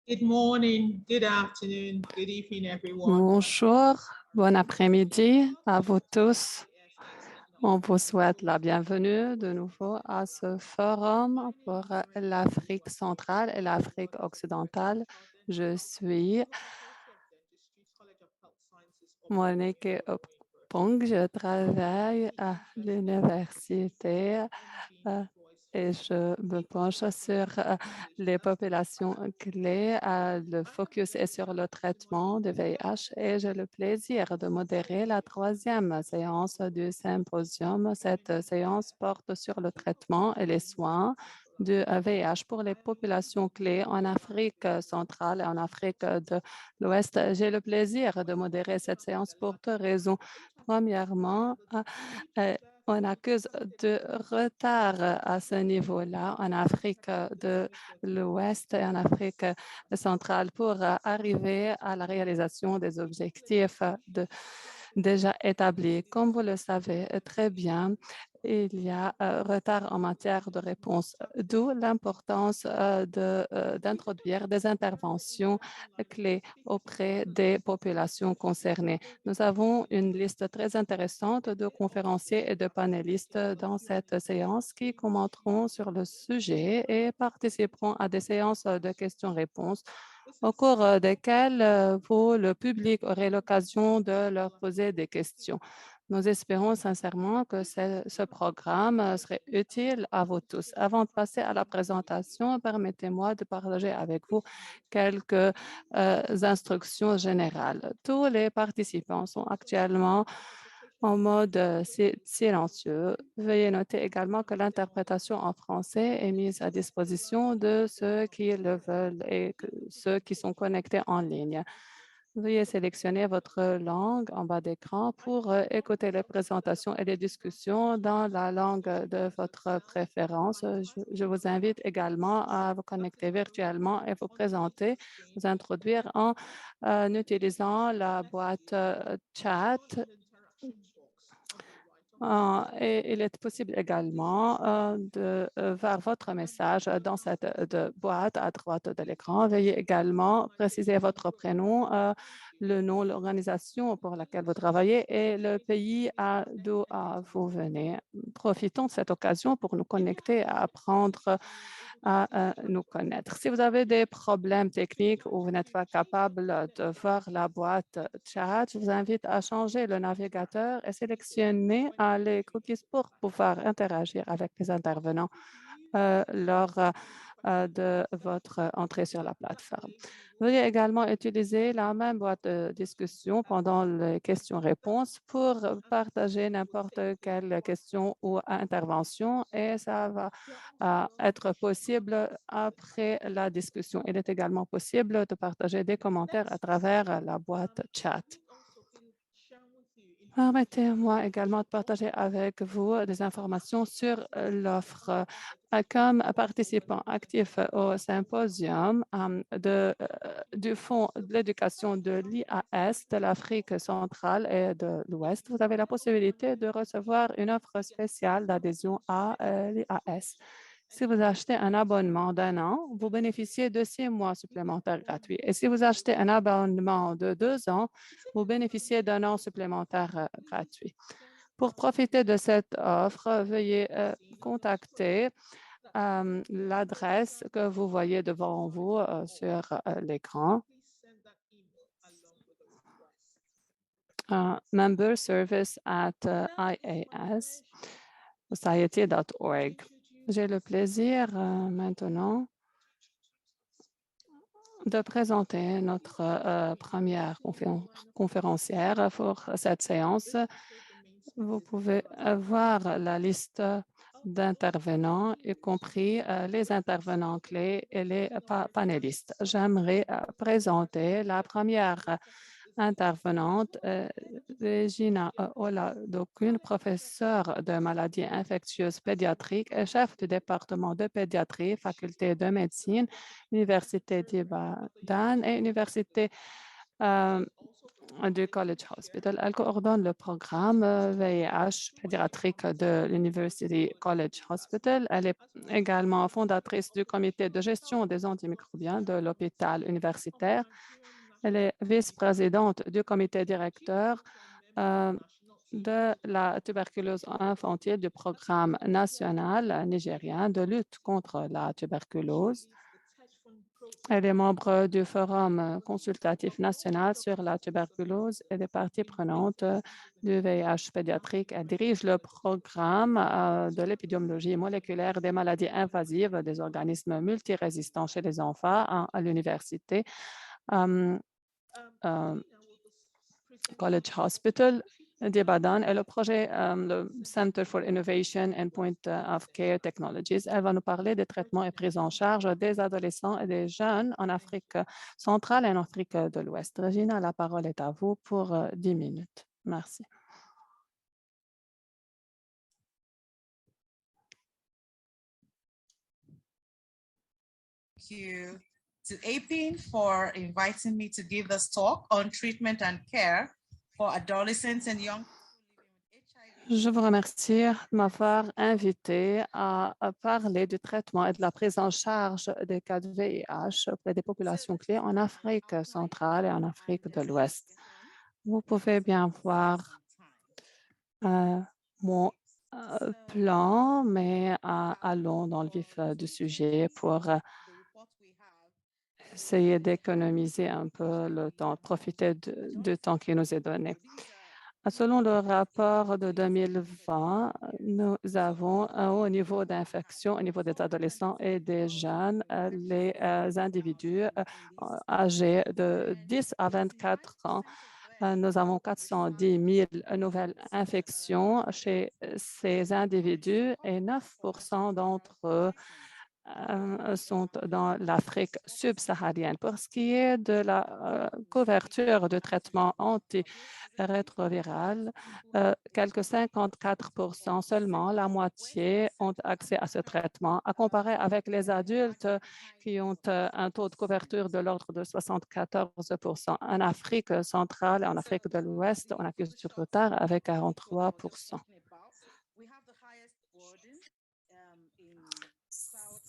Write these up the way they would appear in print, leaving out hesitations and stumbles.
Good morning, good afternoon, good evening, everyone. Bonjour, bon après-midi à vous tous. On vous souhaite la bienvenue de nouveau à ce forum pour l'Afrique centrale et l'Afrique occidentale. Je suis Monique Opong, je travaille à l'université et je me penche sur les populations clés. Le focus est sur le traitement de VIH et j'ai le plaisir de modérer la troisième séance du symposium. Cette séance porte sur le traitement et les soins du VIH pour les populations clés en Afrique centrale et en Afrique de l'Ouest. J'ai le plaisir de modérer cette séance pour deux raisons. Premièrement, euh, on accuse de retard à ce niveau-là en Afrique de l'Ouest et en Afrique centrale pour arriver à la réalisation des objectifs déjà établis. Comme vous le savez très bien, il y a retard en matière de réponse, d'où l'importance d'introduire des interventions clés auprès des populations concernées. Nous avons une liste très intéressante de conférenciers et de panélistes dans cette séance qui commenteront sur le sujet et participeront à des séances de questions-réponses au cours desquelles vous, le public, aurez l'occasion de leur poser des questions. Nous espérons sincèrement que ce programme serait utile à vous tous. Avant de passer à la présentation, permettez-moi de partager avec vous quelques instructions générales. Tous les participants sont actuellement en mode silencieux. Veuillez noter également que l'interprétation en français est mise à disposition de ceux qui le veulent et ceux qui sont connectés en ligne. Veuillez sélectionner votre langue en bas d'écran pour écouter les présentations et les discussions dans la langue de votre préférence. Je vous invite également à vous connecter virtuellement et vous présenter, vous introduire en utilisant la boîte chat. Et il est possible également de voir votre message dans cette boîte à droite de l'écran. Veuillez également préciser votre prénom, le nom, l'organisation pour laquelle vous travaillez et le pays d'où vous venez. Profitons de cette occasion pour nous connecter, à apprendre à nous connaître. Si vous avez des problèmes techniques ou vous n'êtes pas capable de voir la boîte chat, je vous invite à changer le navigateur et sélectionner les cookies pour pouvoir interagir avec les intervenants lors de votre entrée sur la plateforme. Veuillez également utiliser la même boîte de discussion pendant les questions-réponses pour partager n'importe quelle question ou intervention et ça va être possible après la discussion. Il est également possible de partager des commentaires à travers la boîte chat. Permettez-moi également de partager avec vous des informations sur l'offre. Comme participant actif au symposium du Fonds de l'éducation de l'IAS de l'Afrique centrale et de l'Ouest, vous avez la possibilité de recevoir une offre spéciale d'adhésion à l'IAS. Si vous achetez un abonnement d'un an, vous bénéficiez de 6 mois supplémentaires gratuits. Et si vous achetez un abonnement de 2 ans, vous bénéficiez d'un an supplémentaire gratuit. Pour profiter de cette offre, veuillez contacter l'adresse que vous voyez devant vous sur l'écran. memberservice@ias.society.org. J'ai le plaisir maintenant de présenter notre première conférencière pour cette séance. Vous pouvez voir la liste d'intervenants, y compris les intervenants clés et les panélistes. J'aimerais présenter la première intervenante, Regina Oladokun, professeure de maladies infectieuses pédiatriques et chef du département de pédiatrie, faculté de médecine, Université d'Ibadan et Université du College Hospital. Elle coordonne le programme VIH pédiatrique de l'University College Hospital. Elle est également fondatrice du comité de gestion des antimicrobiens de l'hôpital universitaire. Elle est vice-présidente du comité directeur de la tuberculose infantile du programme national nigérien de lutte contre la tuberculose. Elle est membre du Forum consultatif national sur la tuberculose et des parties prenantes du VIH pédiatrique. Elle dirige le programme de l'épidémiologie moléculaire des maladies invasives des organismes multirésistants chez les enfants à l'université College Hospital d'Ibadan et le projet, le Center for Innovation and Point of Care Technologies. Elle va nous parler des traitements et prise en charge des adolescents et des jeunes en Afrique centrale et en Afrique de l'Ouest. Regina, la parole est à vous pour 10 minutes. Merci. Thank you to APIN for inviting me to give this talk on treatment and care for adolescents and young. Je vous remercie de m'avoir invité à parler du traitement et de la prise en charge des cas de VIH auprès des populations clés en Afrique centrale et en Afrique de l'Ouest. Vous pouvez bien voir mon plan, mais allons dans le vif du sujet pour essayer d'économiser un peu le temps, profiter du temps qui nous est donné. Selon le rapport de 2020, nous avons un haut niveau d'infection au niveau des adolescents et des jeunes. Les individus âgés de 10 à 24 ans, nous avons 410 000 nouvelles infections chez ces individus et 9% d'entre eux sont dans l'Afrique subsaharienne. Pour ce qui est de la couverture de traitement antirétroviral, quelques 54% seulement, la moitié, ont accès à ce traitement, à comparer avec les adultes qui ont un taux de couverture de l'ordre de 74%. En Afrique centrale et en Afrique de l'Ouest, on accuse du retard avec 43%.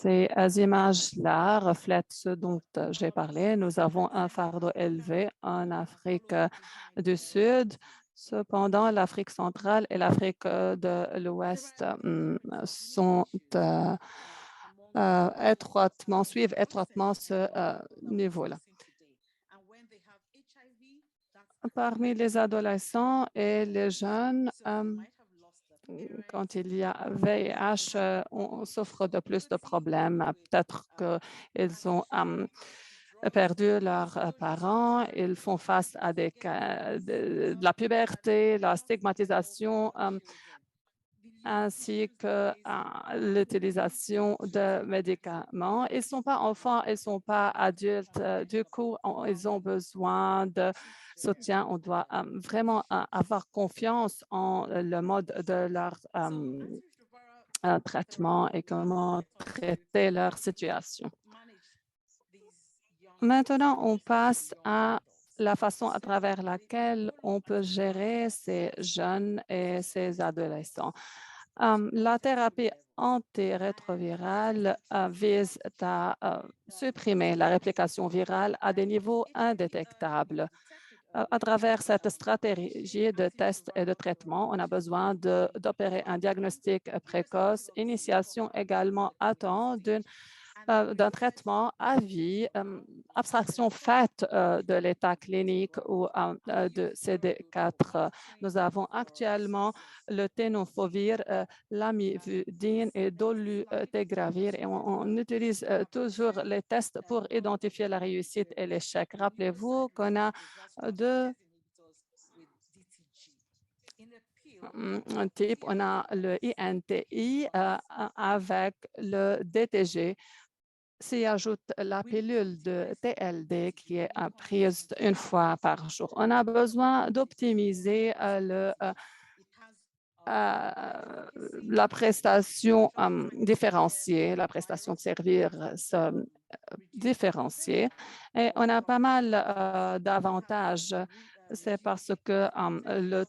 Ces images-là reflètent ce dont j'ai parlé. Nous avons un fardeau élevé en Afrique du Sud. Cependant, l'Afrique centrale et l'Afrique de l'Ouest suivent étroitement ce niveau-là. Parmi les adolescents et les jeunes, quand il y a VIH, on souffre de plus de problèmes. Peut-être qu'ils ont perdu leurs parents, ils font face à de la puberté, la stigmatisation, ainsi que l'utilisation de médicaments. Ils ne sont pas enfants, ils ne sont pas adultes. Du coup, ils ont besoin de soutien. On doit vraiment avoir confiance en le mode de leur traitement et comment traiter leur situation. Maintenant, on passe à la façon à travers laquelle on peut gérer ces jeunes et ces adolescents. La thérapie antirétrovirale vise à supprimer la réplication virale à des niveaux indétectables. À travers cette stratégie de test et de traitement, on a besoin d'opérer un diagnostic précoce, initiation également à temps d'un traitement à vie, abstraction faite de l'état clinique ou de CD4. Nous avons actuellement le tenofovir, l'amivudine et dolutegravir et on utilise toujours les tests pour identifier la réussite et l'échec. Rappelez-vous qu'on a deux types. On a le INTI avec le DTG. S'y ajoute la pilule de TLD qui est prise une fois par jour. On a besoin d'optimiser la prestation différenciée, la prestation de service différenciée. Et on a pas mal d'avantages c'est parce que le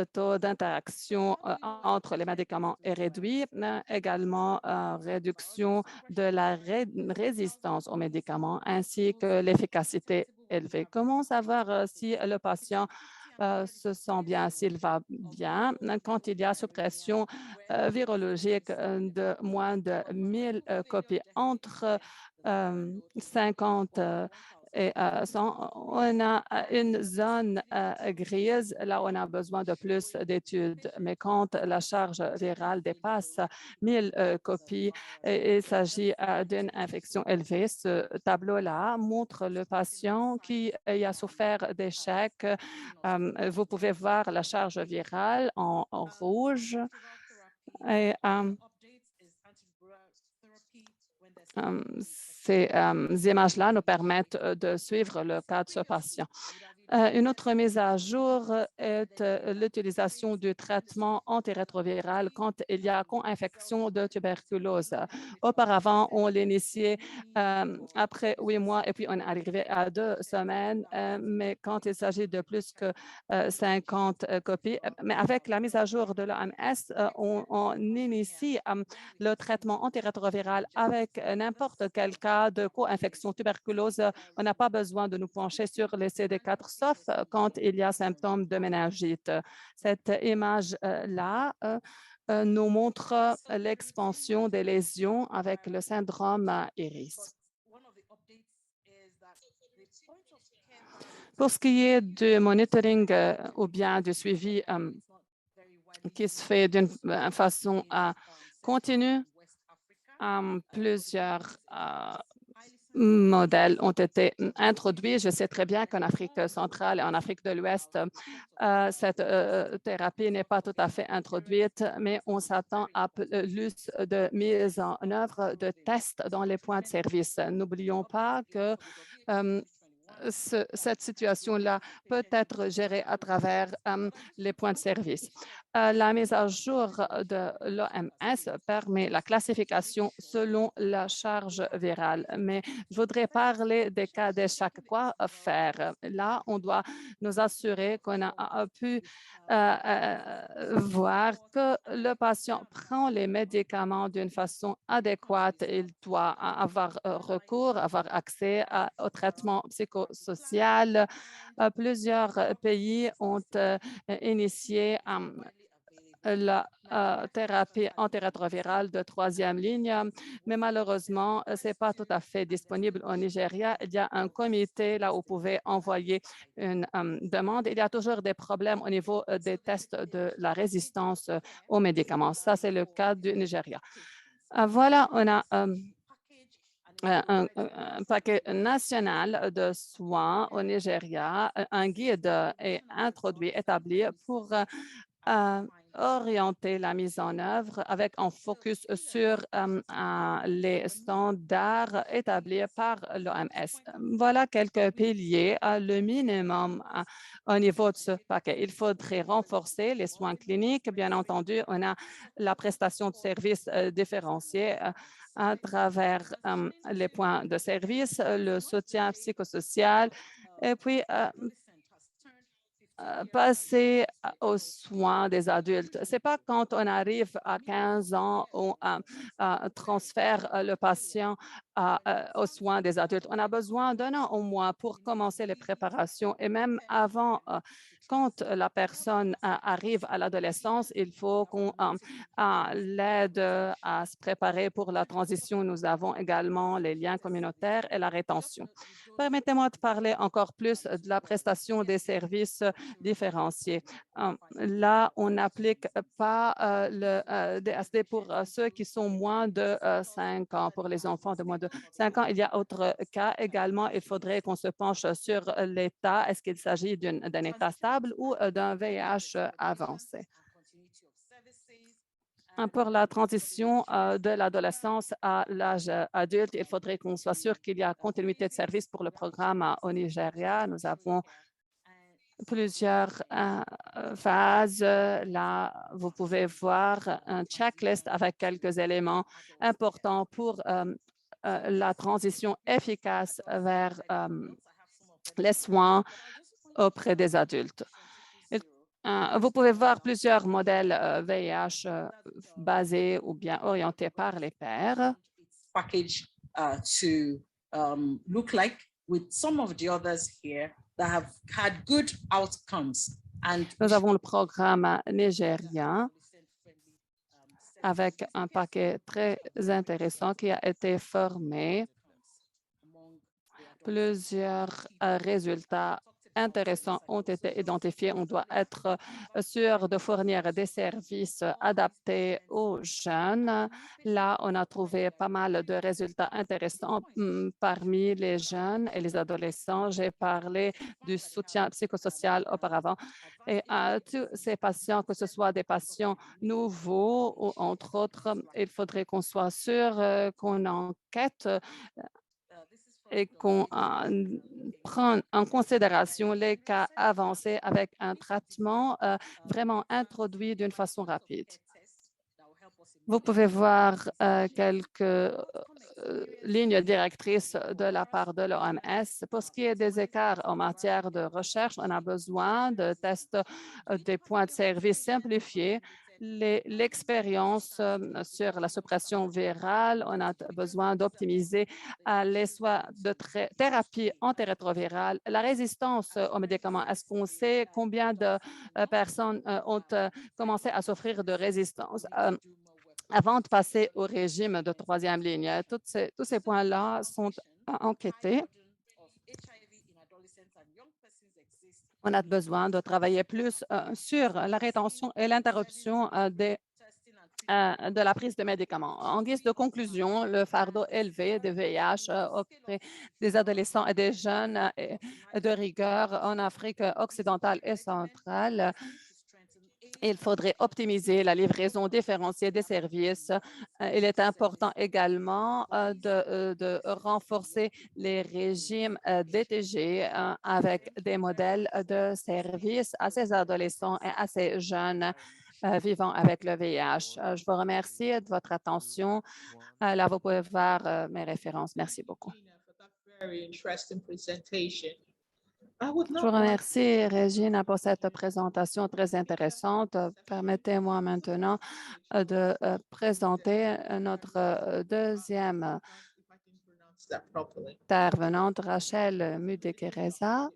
taux d'interaction entre les médicaments est réduit, mais également réduction de la résistance aux médicaments ainsi que l'efficacité élevée. Comment savoir si le patient se sent bien, s'il va bien, quand il y a suppression virologique de moins de 1000 copies entre 50 et 100, on a une zone grise, là on a besoin de plus d'études. Mais quand la charge virale dépasse 1000 copies, il s'agit d'une infection élevée. Ce tableau-là montre le patient qui a souffert d'échecs. Vous pouvez voir la charge virale en rouge. Et, ces images-là nous permettent de suivre le cas de ce patient. Une autre mise à jour est l'utilisation du traitement antirétroviral quand il y a co-infection de tuberculose. Auparavant, on l'initiait après 8 mois et puis on arrivait à 2 semaines, mais quand il s'agit de plus que 50 copies, mais avec la mise à jour de l'OMS, on initie le traitement antirétroviral avec n'importe quel cas de co-infection tuberculose. On n'a pas besoin de nous pencher sur les CD4 sauf quand il y a symptômes de méningite. Cette image-là nous montre l'expansion des lésions avec le syndrome Iris. Pour ce qui est du monitoring ou bien du suivi qui se fait d'une façon continue, plusieurs modèles ont été introduits. Je sais très bien qu'en Afrique centrale et en Afrique de l'Ouest, cette thérapie n'est pas tout à fait introduite, mais on s'attend à plus de mise en œuvre de tests dans les points de service. N'oublions pas que cette situation-là peut être gérée à travers les points de service. La mise à jour de l'OMS permet la classification selon la charge virale, mais je voudrais parler des cas d'échec. Quoi faire? Là, on doit nous assurer qu'on a pu voir que le patient prend les médicaments d'une façon adéquate. Il doit avoir recours, avoir accès au traitement psychosocial. Plusieurs pays ont initié la thérapie antirétrovirale de 3e ligne, mais malheureusement, ce n'est pas tout à fait disponible au Nigeria. Il y a un comité là où vous pouvez envoyer une demande. Il y a toujours des problèmes au niveau des tests de la résistance aux médicaments. Ça, c'est le cas du Nigeria. Voilà, on a un paquet national de soins au Nigeria. Un guide est introduit, établi pour orienter la mise en œuvre avec un focus sur les standards établis par l'OMS. Voilà quelques piliers, le minimum au niveau de ce paquet. Il faudrait renforcer les soins cliniques. Bien entendu, on a la prestation de services différenciés à travers les points de service, le soutien psychosocial et puis passer aux soins des adultes. Ce n'est pas quand on arrive à 15 ans où on transfère le patient aux soins des adultes. On a besoin d'un an au moins pour commencer les préparations et même avant, quand la personne arrive à l'adolescence, il faut qu'on l'aide à se préparer pour la transition. Nous avons également les liens communautaires et la rétention. Permettez-moi de parler encore plus de la prestation des services différenciés. Là, on n'applique pas le DSD pour ceux qui sont moins de 5 ans. Pour les enfants de moins de 5 ans, il y a autre cas également. Il faudrait qu'on se penche sur l'état. Est-ce qu'il s'agit d'un état stable ou d'un VIH avancé? Pour la transition de l'adolescence à l'âge adulte, il faudrait qu'on soit sûr qu'il y a continuité de service pour le programme au Nigeria. Nous avons plusieurs phases. Là, vous pouvez voir un checklist avec quelques éléments importants pour la transition efficace vers les soins auprès des adultes. Vous pouvez voir plusieurs modèles VIH basés ou bien orientés par les pairs. Package to look like with some of the others here that have had good outcomes. And Nous avons le programme nigérien avec un paquet très intéressant qui a été formé. Plusieurs résultats intéressants ont été identifiés. On doit être sûr de fournir des services adaptés aux jeunes. Là, on a trouvé pas mal de résultats intéressants parmi les jeunes et les adolescents. J'ai parlé du soutien psychosocial auparavant. Et à tous ces patients, que ce soit des patients nouveaux ou entre autres, il faudrait qu'on soit sûr qu'on enquête et qu'on prend en considération les cas avancés avec un traitement vraiment introduit d'une façon rapide. Vous pouvez voir quelques lignes directrices de la part de l'OMS. Pour ce qui est des écarts en matière de recherche, on a besoin de tests des points de service simplifiés. L'expérience sur la suppression virale, on a besoin d'optimiser les soins de thérapie antirétrovirale. La résistance aux médicaments, est-ce qu'on sait combien de personnes ont commencé à souffrir de résistance avant de passer au régime de troisième ligne? Tous ces points-là sont enquêtés. On a besoin de travailler plus sur la rétention et l'interruption de la prise de médicaments. En guise de conclusion, le fardeau élevé de VIH auprès des adolescents et des jeunes de rigueur en Afrique occidentale et centrale. Il faudrait optimiser la livraison différenciée des services. Il est important également de renforcer les régimes DTG avec des modèles de services à ces adolescents et à ces jeunes vivant avec le VIH. Je vous remercie de votre attention. Là, vous pouvez voir mes références. Merci beaucoup. Je vous remercie, Régine, pour cette présentation très intéressante. Permettez-moi maintenant de présenter notre deuxième intervenante, Rachel Mudekereza.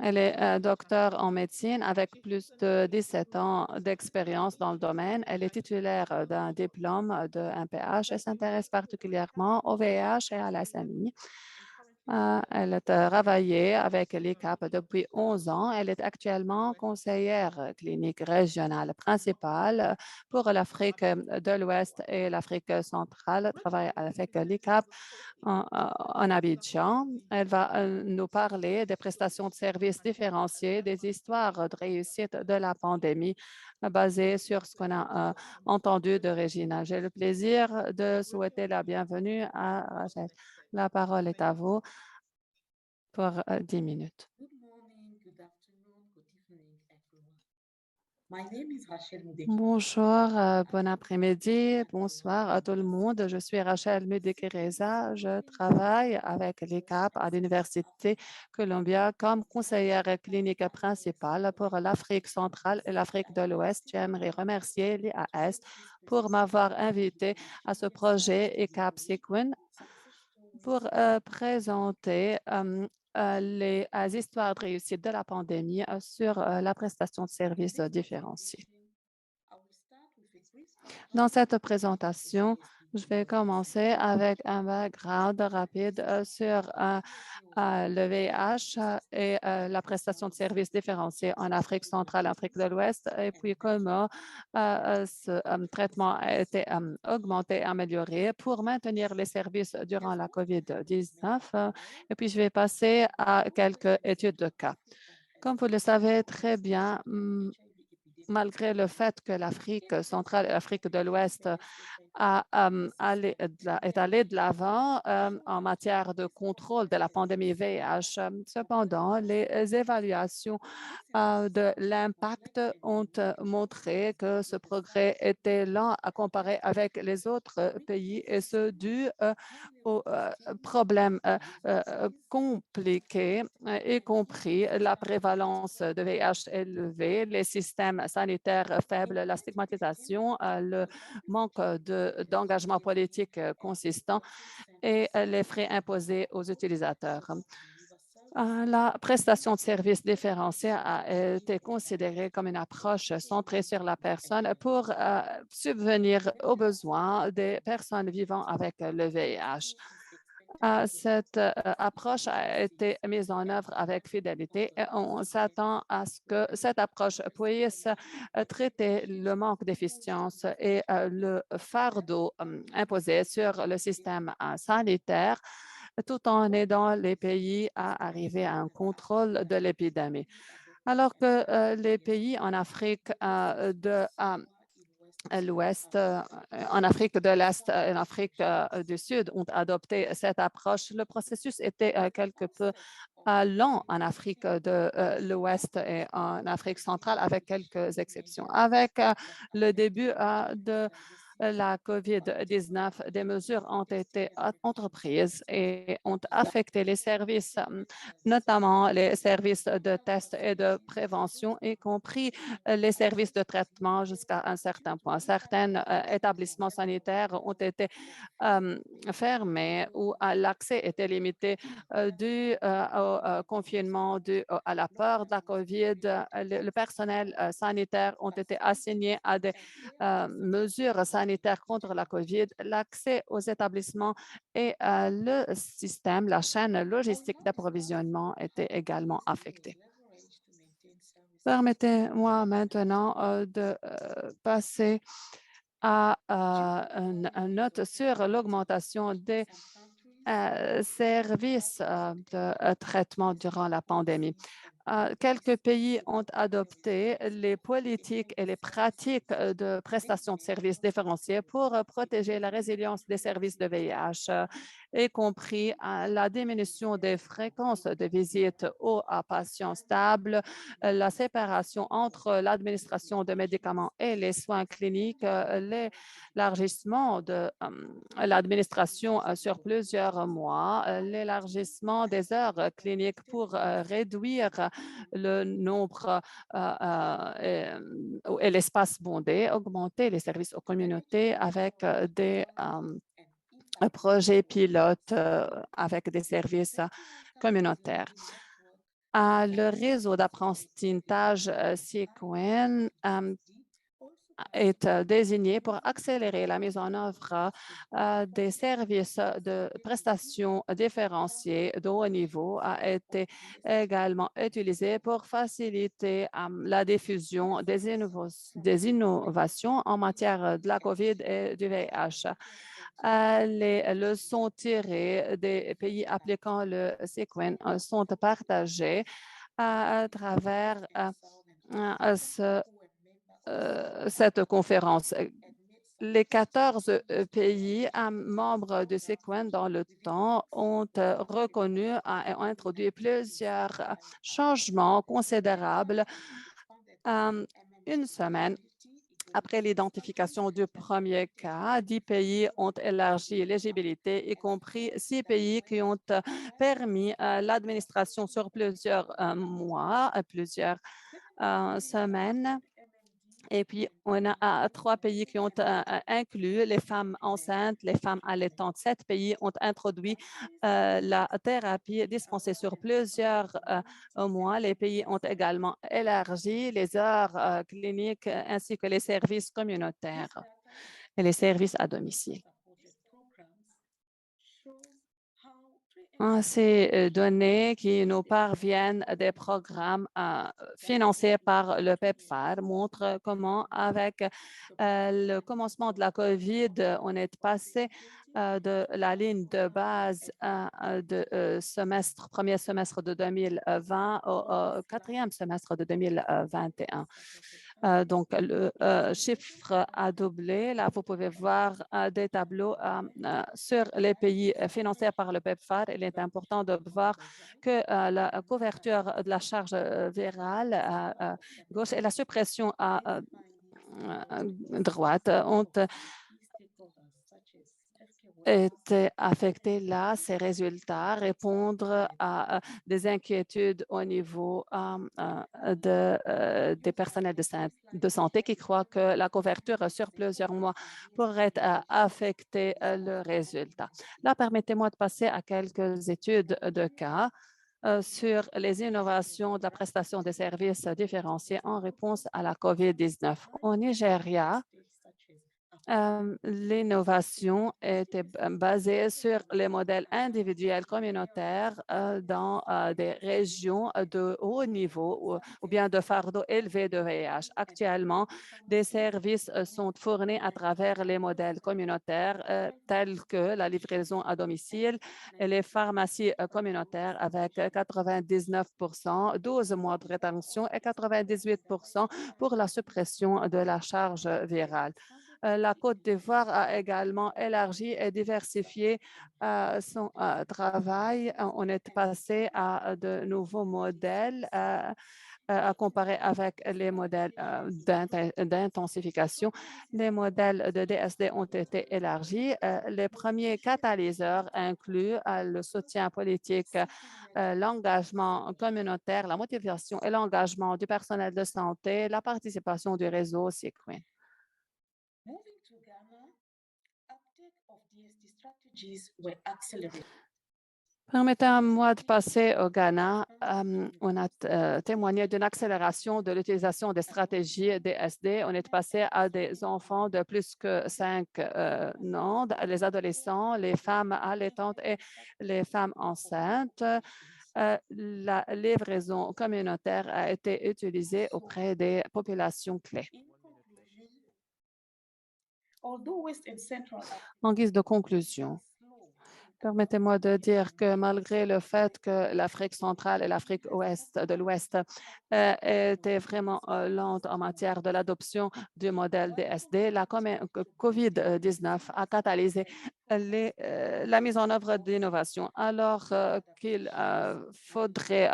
Elle est docteure en médecine avec plus de 17 ans d'expérience dans le domaine. Elle est titulaire d'un diplôme de MPH et s'intéresse particulièrement au VIH et à la SMI. Elle a travaillé avec l'ICAP depuis 11 ans. Elle est actuellement conseillère clinique régionale principale pour l'Afrique de l'Ouest et l'Afrique centrale. Elle travaille avec l'ICAP en Abidjan. Elle va nous parler des prestations de services différenciées, des histoires de réussite de la pandémie basées sur ce qu'on a entendu de Régina. J'ai le plaisir de souhaiter la bienvenue à Rachel. La parole est à vous pour 10 minutes. Bonjour, bon après-midi, bonsoir à tout le monde. Je suis Rachel Mudekereza. Je travaille avec l'ICAP à l'Université Columbia comme conseillère clinique principale pour l'Afrique centrale et l'Afrique de l'Ouest. J'aimerais remercier l'IAS pour m'avoir invité à ce projet ICAP Sequin pour présenter les histoires de réussite de la pandémie sur la prestation de services différenciés. Dans cette présentation, je vais commencer avec un background rapide sur le VIH et la prestation de services différenciés en Afrique centrale, Afrique de l'Ouest, et puis comment ce traitement a été augmenté, amélioré pour maintenir les services durant la COVID-19. Et puis, je vais passer à quelques études de cas. Comme vous le savez très bien, malgré le fait que l'Afrique centrale et l'Afrique de l'Ouest est allée de l'avant en matière de contrôle de la pandémie VIH. Cependant, les évaluations de l'impact ont montré que ce progrès était lent à comparer avec les autres pays et ce dû aux problèmes compliqués, y compris la prévalence de VIH élevée, les systèmes sanitaires faibles, la stigmatisation, le manque d'engagement politique consistant et les frais imposés aux utilisateurs. La prestation de services différenciés a été considérée comme une approche centrée sur la personne pour subvenir aux besoins des personnes vivant avec le VIH. Cette approche a été mise en œuvre avec fidélité et on s'attend à ce que cette approche puisse traiter le manque d'efficience et le fardeau imposé sur le système sanitaire tout en aidant les pays à arriver à un contrôle de l'épidémie. Alors que les pays en Afrique de l'Ouest, en Afrique de l'Est et en Afrique du Sud ont adopté cette approche, le processus était quelque peu lent en Afrique de l'Ouest et en Afrique centrale, avec quelques exceptions. Avec le début de la COVID-19, des mesures ont été entreprises et ont affecté les services, notamment les services de tests et de prévention, y compris les services de traitement jusqu'à un certain point. Certains établissements sanitaires ont été fermés ou l'accès était limité dû au confinement, dû à la peur de la COVID. Le personnel sanitaire ont été assignés à des mesures sanitaires contre la COVID. L'accès aux établissements et le système, la chaîne logistique d'approvisionnement était également affectée. Permettez-moi maintenant de passer à une note sur l'augmentation des services de traitement durant la pandémie. Quelques pays ont adopté les politiques et les pratiques de prestation de services différenciés pour protéger la résilience des services de VIH, y compris la diminution des fréquences de visites aux patients stables, la séparation entre l'administration de médicaments et les soins cliniques, l'élargissement de l'administration sur plusieurs mois, l'élargissement des heures cliniques pour réduire le nombre et l'espace bondé, augmenter les services aux communautés avec des projets pilotes avec des services communautaires. Le réseau d'apprentissage Sequin est désigné pour accélérer la mise en œuvre des services de prestations différenciées de haut niveau, a été également utilisé pour faciliter la diffusion des innovations en matière de la COVID et du VIH. Les leçons tirées des pays appliquant le Sequin sont partagées à travers cette conférence. Les 14 pays membres de Sequin dans le temps ont reconnu et ont introduit plusieurs changements considérables. Une semaine après l'identification du premier cas, 10 pays ont élargi l'éligibilité, y compris 6 pays qui ont permis l'administration sur plusieurs mois, plusieurs semaines. Et puis, on a 3 pays qui ont inclus les femmes enceintes, les femmes allaitantes. 7 pays ont introduit la thérapie dispensée sur plusieurs mois. Les pays ont également élargi les heures cliniques ainsi que les services communautaires et les services à domicile. Ces données qui nous parviennent des programmes financés par le PEPFAR montrent comment, avec le commencement de la COVID, on est passé de la ligne de base de premier semestre de 2020 au quatrième semestre de 2021. Donc, le chiffre a doublé. Là, vous pouvez voir des tableaux sur les pays financés par le PEPFAR. Il est important de voir que la couverture de la charge virale à gauche et la suppression à droite ont été affectés là. Ces résultats répondent à des inquiétudes au niveau des personnels de santé qui croient que la couverture sur plusieurs mois pourrait affecter le résultat. Là, permettez-moi de passer à quelques études de cas sur les innovations de la prestation des services différenciés en réponse à la COVID-19. Au Nigeria, l'innovation était basée sur les modèles individuels communautaires dans des régions de haut niveau ou bien de fardeau élevé de VIH. Actuellement, des services sont fournis à travers les modèles communautaires tels que la livraison à domicile et les pharmacies communautaires avec 99 12 mois de rétention et 98 pour la suppression de la charge virale. La Côte d'Ivoire a également élargi et diversifié son travail. On est passé à de nouveaux modèles à comparer avec les modèles d'intensification. Les modèles de DSD ont été élargis. Les premiers catalyseurs incluent le soutien politique, l'engagement communautaire, la motivation et l'engagement du personnel de santé, la participation du réseau Sequin. Moving to Ghana, uptake of DSD strategies were accelerated. Permettez-moi de passer au Ghana. On a témoigné d'une accélération de l'utilisation des stratégies DSD. On est passé à des enfants de plus que 5 ans, les adolescents, les femmes allaitantes et les femmes enceintes. La livraison communautaire a été utilisée auprès des populations clés. En guise de conclusion, permettez-moi de dire que malgré le fait que l'Afrique centrale et l'Afrique de l'Ouest étaient vraiment lentes en matière de l'adoption du modèle DSD, la COVID-19 a catalysé la mise en œuvre d'innovations, alors qu'il faudrait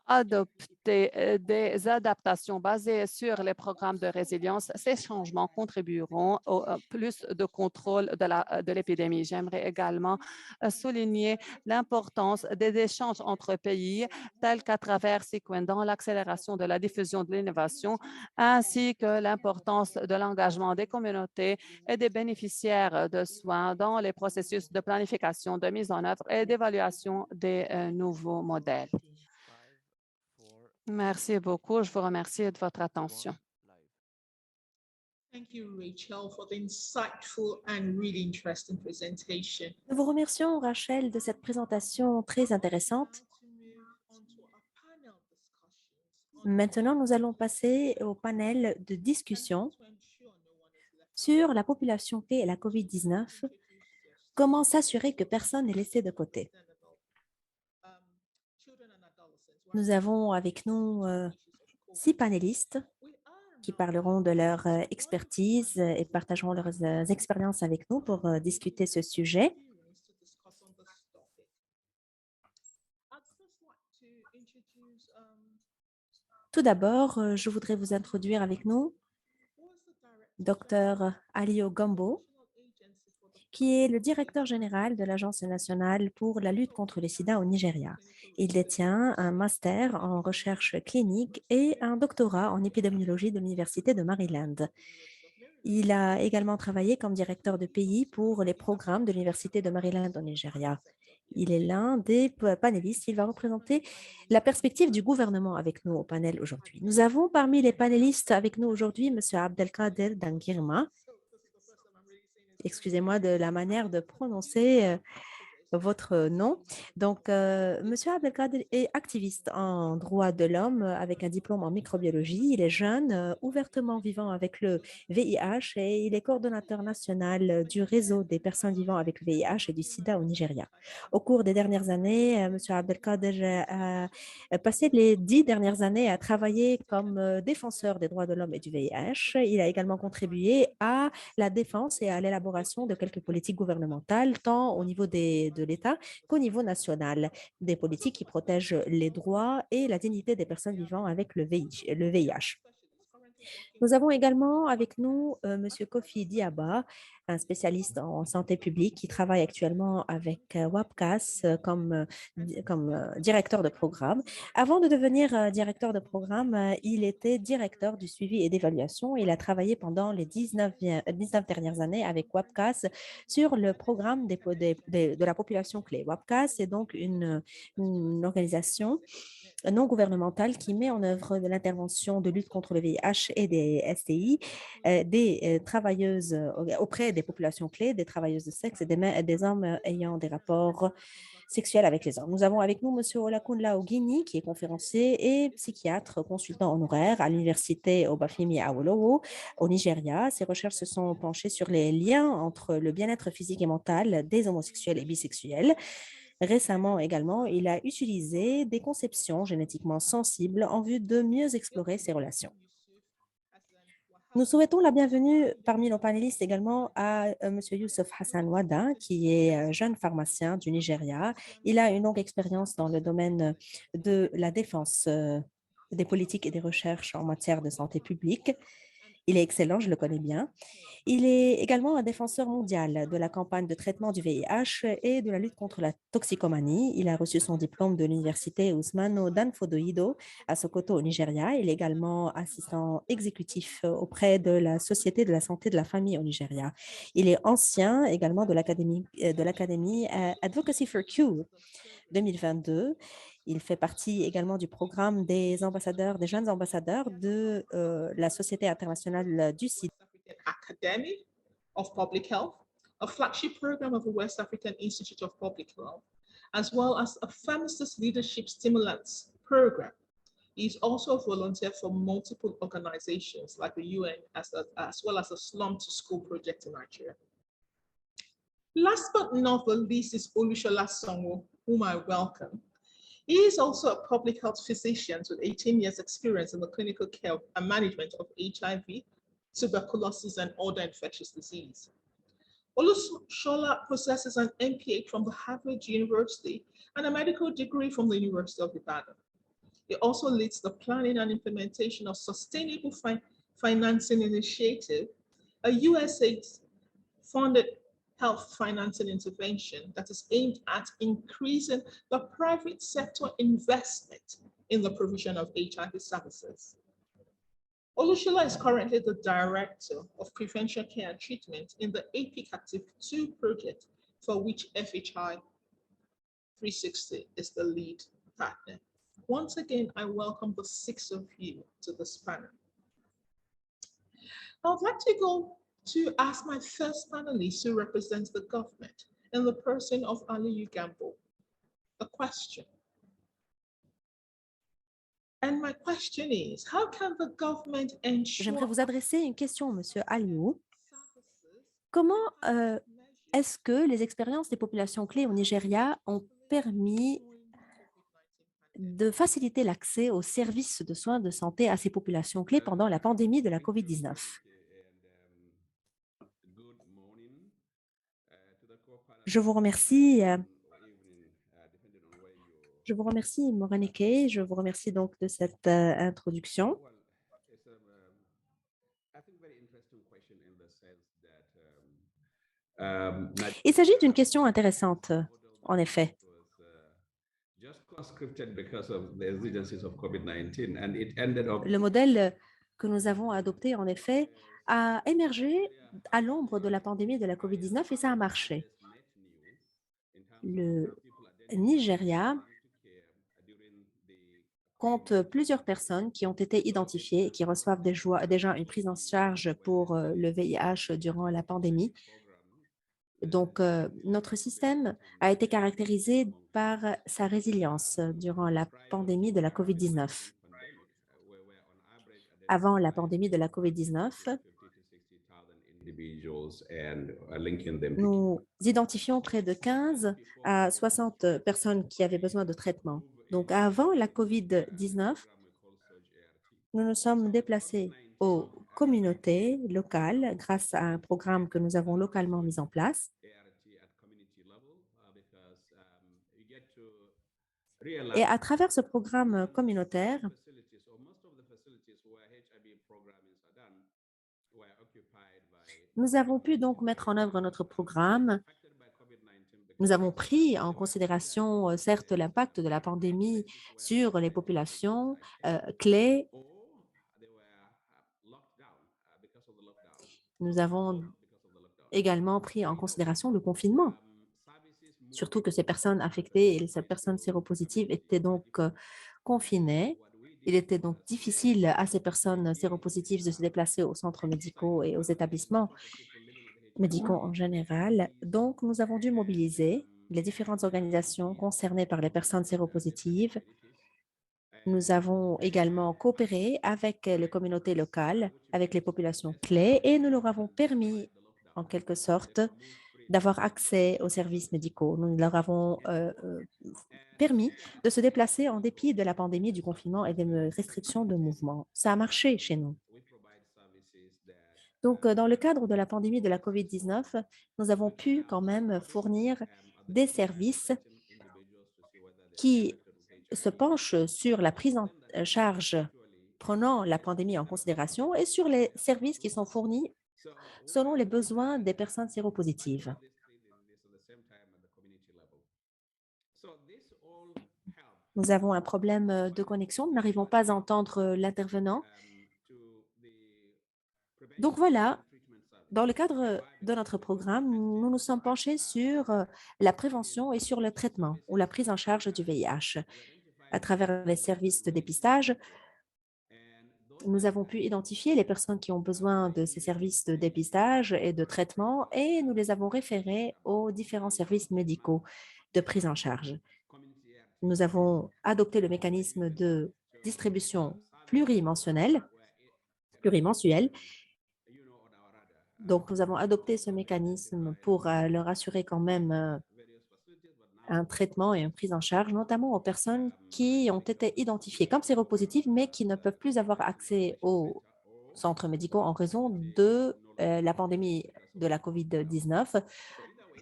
adopter des adaptations basées sur les programmes de résilience. Ces changements contribueront au plus de contrôle de l'épidémie. J'aimerais également souligner l'importance des échanges entre pays, tels qu'à travers Sequin dans l'accélération de la diffusion de l'innovation, ainsi que l'importance de l'engagement des communautés et des bénéficiaires de soins dans les processus de planification, de mise en œuvre et d'évaluation des nouveaux modèles. Merci beaucoup. Je vous remercie de votre attention. Thank you, Rachel, for the insightful and really interesting presentation. Nous vous remercions, Rachel, de cette présentation très intéressante. Maintenant, nous allons passer au panel de discussion sur la population clé et la COVID-19. Comment s'assurer que personne n'est laissé de côté? Nous avons avec nous 6 panélistes qui parleront de leur expertise et partageront leurs expériences avec nous pour discuter ce sujet. Tout d'abord, je voudrais vous introduire avec nous Dr Alio Gambo, qui est le directeur général de l'Agence nationale pour la lutte contre le sida au Nigeria. Il détient un master en recherche clinique et un doctorat en épidémiologie de l'Université de Maryland. Il a également travaillé comme directeur de pays pour les programmes de l'Université de Maryland au Nigeria. Il est l'un des panélistes. Il va représenter la perspective du gouvernement avec nous au panel aujourd'hui. Nous avons parmi les panélistes avec nous aujourd'hui M. Abdelkader Dangirma. Excusez-moi de la manière de prononcer votre nom. Donc, Monsieur Abdelkader est activiste en droits de l'homme avec un diplôme en microbiologie. Il est jeune, ouvertement vivant avec le VIH et il est coordonnateur national du réseau des personnes vivant avec le VIH et du sida au Nigeria. Au cours des dernières années, Monsieur Abdelkader a passé les 10 dernières années à travailler comme défenseur des droits de l'homme et du VIH. Il a également contribué à la défense et à l'élaboration de quelques politiques gouvernementales, tant au niveau de l'État qu'au niveau national, des politiques qui protègent les droits et la dignité des personnes vivant avec le VIH. Nous avons également avec nous Monsieur Kofi Diaba, un spécialiste en santé publique qui travaille actuellement avec WAPCAS comme directeur de programme. Avant de devenir directeur de programme, il était directeur du suivi et d'évaluation. Il a travaillé pendant les 19 dernières années avec WAPCAS sur le programme de la population clé. WAPCAS est donc une organisation non gouvernementale qui met en œuvre de l'intervention de lutte contre le VIH et des STI, des travailleuses auprès des populations clés, des travailleuses de sexe et des hommes ayant des rapports sexuels avec les hommes. Nous avons avec nous M. Olakunla Ogini, qui est conférencier et psychiatre consultant honoraire à l'université Obafemi Awolowo au Nigeria. Ses recherches se sont penchées sur les liens entre le bien-être physique et mental des homosexuels et bisexuels. Récemment également, il a utilisé des conceptions génétiquement sensibles en vue de mieux explorer ces relations. Nous souhaitons la bienvenue parmi nos panélistes également à M. Youssef Hassan Wada, qui est jeune pharmacien du Nigeria. Il a une longue expérience dans le domaine de la défense des politiques et des recherches en matière de santé publique. Il est excellent, je le connais bien. Il est également un défenseur mondial de la campagne de traitement du VIH et de la lutte contre la toxicomanie. Il a reçu son diplôme de l'université Ousmane Danfodio à Sokoto au Nigeria. Il est également assistant exécutif auprès de la Société de la santé de la famille au Nigeria. Il est ancien également de l'Académie Advocacy for Q 2022. Il fait partie également du programme des jeunes ambassadeurs de la Société internationale du sida. Academy of Public Health, a flagship program of the West African Institute of Public Health, as well as a pharmacist leadership stimulants program. He's also a volunteer for multiple organizations like the UN, as well as a Slum to School project in Nigeria. Last but not the least is Olushola Songo, whom I welcome. He is also a public health physician with 18 years experience in the clinical care and management of HIV, tuberculosis, and other infectious disease. Olushola possesses an MPH from the Harvard University and a medical degree from the University of Ibadan. He also leads the planning and implementation of Sustainable Financing Initiative, a USAID-funded health financing intervention that is aimed at increasing the private sector investment in the provision of HIV services. Olushola is currently the Director of Prevention Care and Treatment in the APIC Active 2 project, for which FHI 360 is the lead partner. Once again, I welcome the 6 of you to this panel. I would like to ask my first panelist who represents the government in the person of Aliyu Gambo a question. And my question is, how can the government ensure... J'aimerais vous adresser une question, Monsieur Aliou. Comment est-ce que les expériences des populations clés au Nigeria ont permis de faciliter l'accès aux services de soins de santé à ces populations clés pendant la pandémie de la COVID-19? Je vous remercie. Je vous remercie, Morenike. Je vous remercie donc de cette introduction. Il s'agit d'une question intéressante, en effet. Le modèle que nous avons adopté, en effet, a émergé à l'ombre de la pandémie de la COVID-19 et ça a marché. Le Nigeria compte plusieurs personnes qui ont été identifiées et qui reçoivent déjà une prise en charge pour le VIH durant la pandémie. Donc, notre système a été caractérisé par sa résilience durant la pandémie de la COVID-19. Avant la pandémie de la COVID-19, nous identifions près de 15 à 60 personnes qui avaient besoin de traitement. Donc, avant la COVID-19, nous nous sommes déplacés aux communautés locales grâce à un programme que nous avons localement mis en place. Et à travers ce programme communautaire, nous avons pu donc mettre en œuvre notre programme. Nous avons pris en considération, certes, l'impact de la pandémie sur les populations clés. Nous avons également pris en considération le confinement, surtout que ces personnes affectées et ces personnes séropositives étaient donc confinées. Il était donc difficile à ces personnes séropositives de se déplacer aux centres médicaux et aux établissements médicaux en général. Donc, nous avons dû mobiliser les différentes organisations concernées par les personnes séropositives. Nous avons également coopéré avec les communautés locales, avec les populations clés, et nous leur avons permis, en quelque sorte, d'avoir accès aux services médicaux. Nous leur avons permis de se déplacer en dépit de la pandémie, du confinement et des restrictions de mouvement. Ça a marché chez nous. Donc, dans le cadre de la pandémie de la COVID-19, nous avons pu quand même fournir des services qui se penchent sur la prise en charge prenant la pandémie en considération et sur les services qui sont fournis selon les besoins des personnes séropositives. Nous avons un problème de connexion, nous n'arrivons pas à entendre l'intervenant. Donc voilà, dans le cadre de notre programme, nous nous sommes penchés sur la prévention et sur le traitement ou la prise en charge du VIH. À travers les services de dépistage, nous avons pu identifier les personnes qui ont besoin de ces services de dépistage et de traitement et nous les avons référés aux différents services médicaux de prise en charge. Nous avons adopté le mécanisme de distribution plurimensuelle. Donc, nous avons adopté ce mécanisme pour leur assurer quand même un traitement et une prise en charge, notamment aux personnes qui ont été identifiées comme séropositives, mais qui ne peuvent plus avoir accès aux centres médicaux en raison de la pandémie de la COVID-19.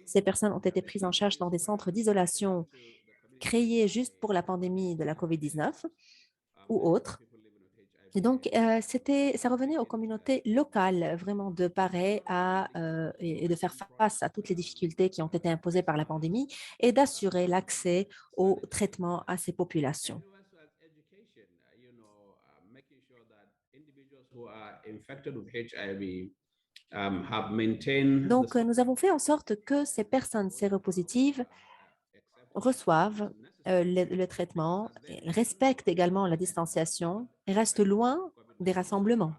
Ces personnes ont été prises en charge dans des centres d'isolation créés juste pour la pandémie de la COVID-19 ou autres. Et donc, ça revenait aux communautés locales vraiment de parer et de faire face à toutes les difficultés qui ont été imposées par la pandémie et d'assurer l'accès au traitement à ces populations. Donc, nous avons fait en sorte que ces personnes séropositives reçoivent le traitement, respectent également la distanciation et restent loin des rassemblements.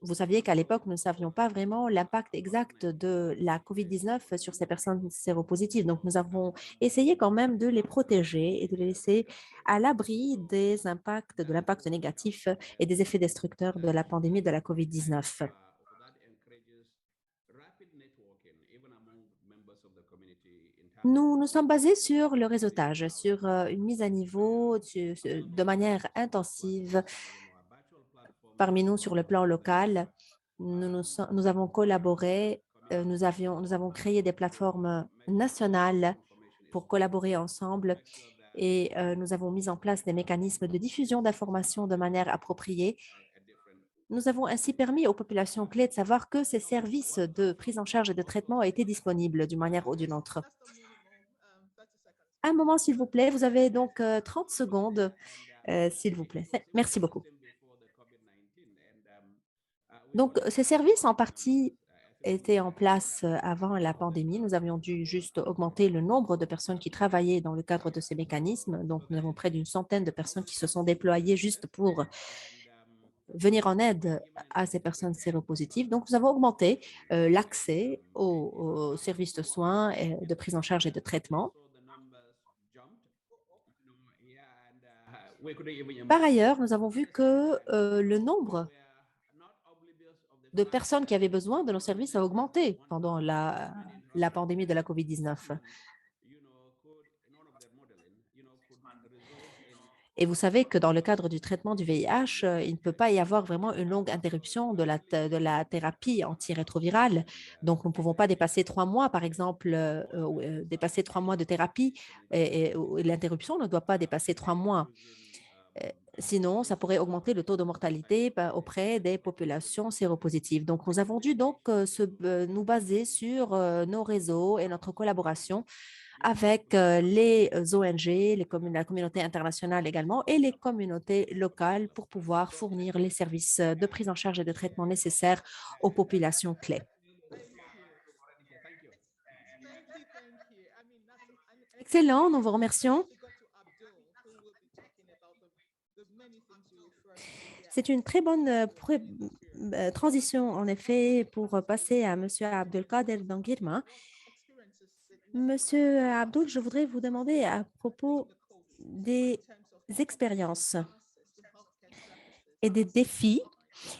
Vous saviez qu'à l'époque, nous ne savions pas vraiment l'impact exact de la COVID-19 sur ces personnes séropositives. Donc, nous avons essayé quand même de les protéger et de les laisser à l'abri des impacts, de l'impact négatif et des effets destructeurs de la pandémie de la COVID-19. Nous nous sommes basés sur le réseautage, sur une mise à niveau de manière intensive parmi nous sur le plan local. Nous avons collaboré, nous avons créé des plateformes nationales pour collaborer ensemble et nous avons mis en place des mécanismes de diffusion d'informations de manière appropriée. Nous avons ainsi permis aux populations clés de savoir que ces services de prise en charge et de traitement étaient disponibles d'une manière ou d'une autre. Un moment, s'il vous plaît. Vous avez donc 30 secondes, s'il vous plaît. Merci beaucoup. Donc, ces services en partie étaient en place avant la pandémie. Nous avions dû juste augmenter le nombre de personnes qui travaillaient dans le cadre de ces mécanismes. Donc, nous avons près d'une centaine de personnes qui se sont déployées juste pour venir en aide à ces personnes séropositives. Donc, nous avons augmenté l'accès aux services de soins, et de prise en charge et de traitement. Par ailleurs, nous avons vu que le nombre de personnes qui avaient besoin de nos services a augmenté pendant la pandémie de la COVID-19. Et vous savez que dans le cadre du traitement du VIH, il ne peut pas y avoir vraiment une longue interruption de la thérapie antirétrovirale. Donc, nous ne pouvons pas dépasser 3 mois, par exemple, dépasser 3 mois de thérapie et l'interruption ne doit pas dépasser 3 mois. Sinon, ça pourrait augmenter le taux de mortalité auprès des populations séropositives. Donc, nous avons dû nous baser sur nos réseaux et notre collaboration avec les ONG, la communauté internationale également et les communautés locales pour pouvoir fournir les services de prise en charge et de traitement nécessaires aux populations clés. Excellent, nous vous remercions. C'est une très bonne transition, en effet, pour passer à M. Abdelkader Dangirma. Monsieur Abdul, je voudrais vous demander à propos des expériences et des défis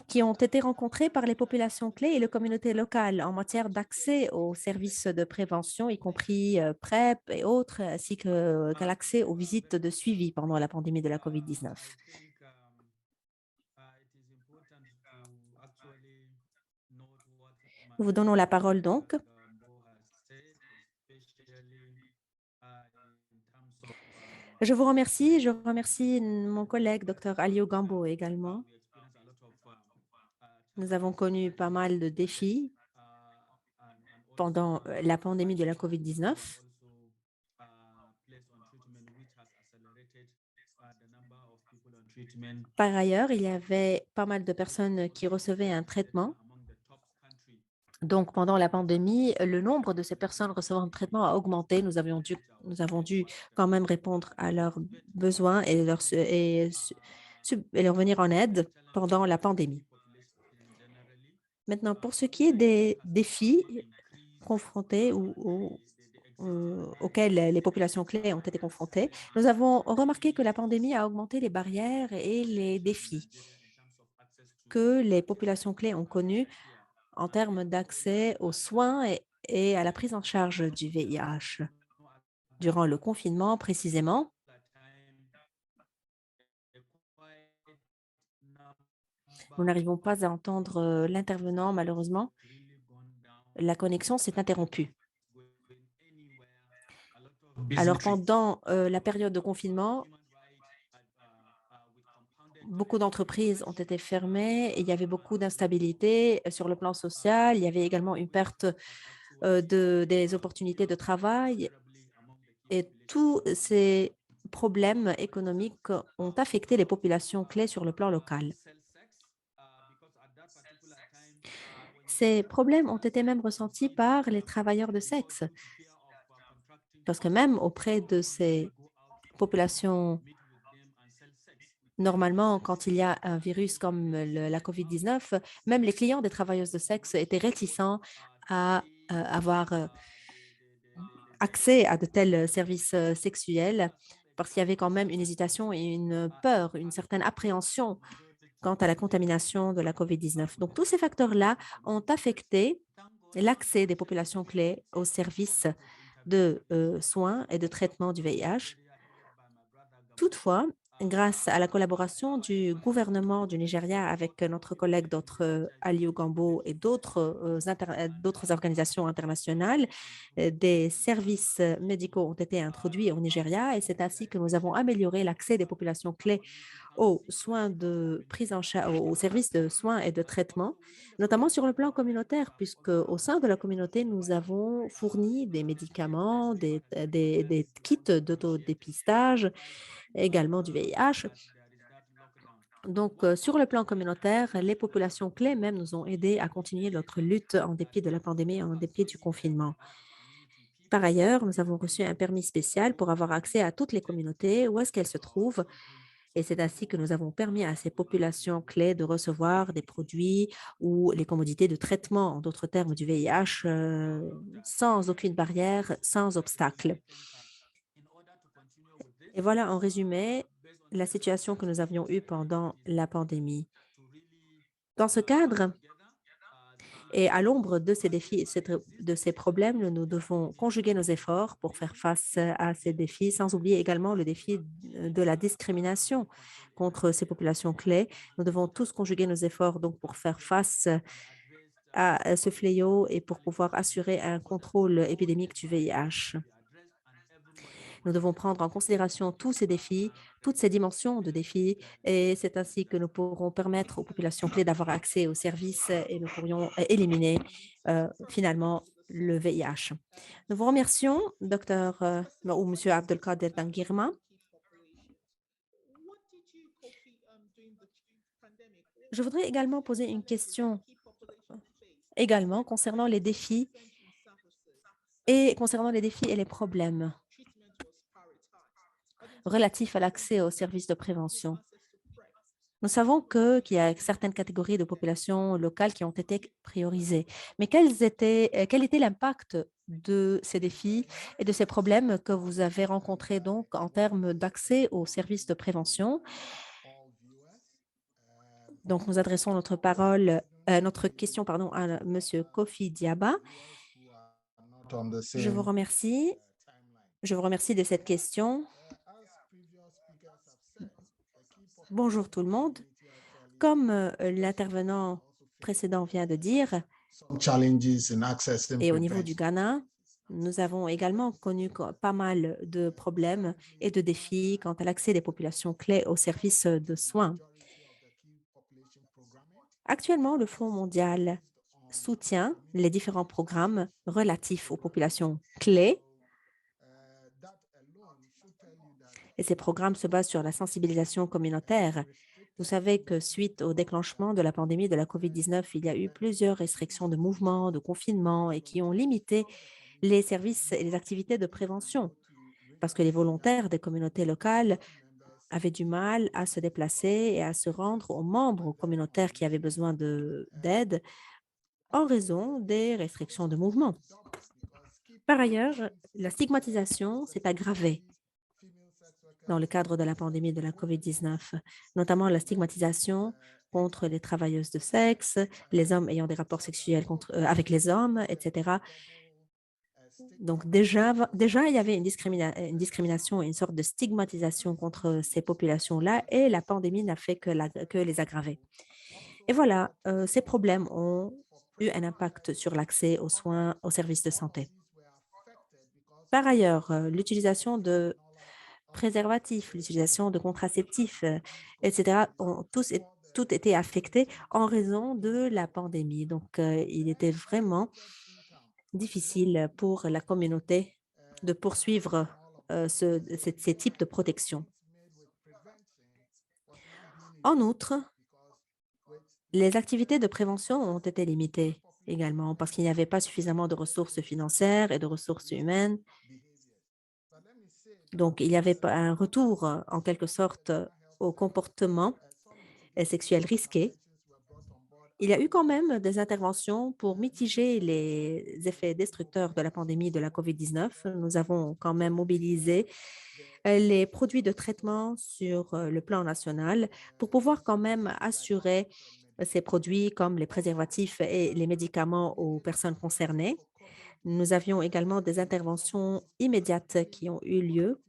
qui ont été rencontrés par les populations clés et les communautés locales en matière d'accès aux services de prévention, y compris PrEP et autres, ainsi qu'à l'accès aux visites de suivi pendant la pandémie de la COVID-19. Nous vous donnons la parole donc. Je vous remercie. Je remercie mon collègue Dr Aliou Gambo également. Nous avons connu pas mal de défis pendant la pandémie de la COVID-19. Par ailleurs, il y avait pas mal de personnes qui recevaient un traitement. Donc, pendant la pandémie, le nombre de ces personnes recevant un traitement a augmenté. Nous avons dû quand même répondre à leurs besoins et leur venir en aide pendant la pandémie. Maintenant, pour ce qui est des défis confrontés auxquels les populations clés ont été confrontées, nous avons remarqué que la pandémie a augmenté les barrières et les défis que les populations clés ont connus en termes d'accès aux soins et à la prise en charge du VIH. Durant le confinement, précisément, nous n'arrivons pas à entendre l'intervenant, malheureusement. La connexion s'est interrompue. Alors, pendant la période de confinement, beaucoup d'entreprises ont été fermées et il y avait beaucoup d'instabilité sur le plan social. Il y avait également une perte des opportunités de travail et tous ces problèmes économiques ont affecté les populations clés sur le plan local. Ces problèmes ont été même ressentis par les travailleurs de sexe, parce que même auprès de ces populations, normalement, quand il y a un virus comme la COVID-19, même les clients des travailleuses de sexe étaient réticents à avoir accès à de tels services sexuels, parce qu'il y avait quand même une hésitation et une peur, une certaine appréhension quant à la contamination de la COVID-19. Donc, tous ces facteurs-là ont affecté l'accès des populations clés aux services de soins et de traitement du VIH. Toutefois, grâce à la collaboration du gouvernement du Nigeria avec notre collègue Aliou Gambo et d'autres organisations internationales, des services médicaux ont été introduits au Nigeria et c'est ainsi que nous avons amélioré l'accès des populations clés aux soins de prise en charge, aux services de soins et de traitement, notamment sur le plan communautaire, puisque au sein de la communauté, nous avons fourni des médicaments, des kits d'autodépistage, également du VIH. Donc, sur le plan communautaire, les populations clés même nous ont aidés à continuer notre lutte en dépit de la pandémie, en dépit du confinement. Par ailleurs, nous avons reçu un permis spécial pour avoir accès à toutes les communautés, où est-ce qu'elles se trouvent, Et c'est ainsi que nous avons permis à ces populations clés de recevoir des produits ou les commodités de traitement, en d'autres termes, du VIH, sans aucune barrière, sans obstacle. Et voilà en résumé la situation que nous avions eue pendant la pandémie. Dans ce cadre, et à l'ombre de ces défis, de ces problèmes, nous devons conjuguer nos efforts pour faire face à ces défis, sans oublier également le défi de la discrimination contre ces populations clés. Nous devons tous conjuguer nos efforts donc pour faire face à ce fléau et pour pouvoir assurer un contrôle épidémique du VIH. Nous devons prendre en considération tous ces défis, toutes ces dimensions de défis, et c'est ainsi que nous pourrons permettre aux populations clés d'avoir accès aux services et nous pourrions éliminer finalement le VIH. Nous vous remercions, Dr. ou Monsieur Abdelkader Dangirma. Je voudrais également poser une question concernant les défis et les problèmes relatifs à l'accès aux services de prévention. Nous savons qu'il y a certaines catégories de populations locales qui ont été priorisées. Mais quel était l'impact de ces défis et de ces problèmes que vous avez rencontrés donc en termes d'accès aux services de prévention? Donc, nous adressons notre question à Monsieur Kofi Diaba. Je vous remercie. Je vous remercie de cette question. Bonjour tout le monde. Comme l'intervenant précédent vient de dire, et au niveau du Ghana, nous avons également connu pas mal de problèmes et de défis quant à l'accès des populations clés aux services de soins. Actuellement, le Fonds mondial soutient les différents programmes relatifs aux populations clés. Et ces programmes se basent sur la sensibilisation communautaire. Vous savez que suite au déclenchement de la pandémie de la COVID-19, il y a eu plusieurs restrictions de mouvement, de confinement et qui ont limité les services et les activités de prévention parce que les volontaires des communautés locales avaient du mal à se déplacer et à se rendre aux membres communautaires qui avaient besoin d'aide en raison des restrictions de mouvement. Par ailleurs, la stigmatisation s'est aggravée dans le cadre de la pandémie de la COVID-19, notamment la stigmatisation contre les travailleuses de sexe, les hommes ayant des rapports sexuels avec les hommes, etc. Donc déjà, il y avait une discrimination et une sorte de stigmatisation contre ces populations-là et la pandémie n'a fait que les aggraver. Et voilà, ces problèmes ont eu un impact sur l'accès aux soins, aux services de santé. Par ailleurs, l'utilisation de préservatifs, l'utilisation de contraceptifs, etc., ont tout été affectés en raison de la pandémie. Donc, il était vraiment difficile pour la communauté de poursuivre ces types de protection. En outre, les activités de prévention ont été limitées également parce qu'il n'y avait pas suffisamment de ressources financières et de ressources humaines. Donc, il y avait un retour, en quelque sorte, au comportement sexuel risqué. Il y a eu quand même des interventions pour mitiger les effets destructeurs de la pandémie de la COVID-19. Nous avons quand même mobilisé les produits de traitement sur le plan national pour pouvoir quand même assurer ces produits comme les préservatifs et les médicaments aux personnes concernées. Nous avions également des interventions immédiates qui ont eu lieu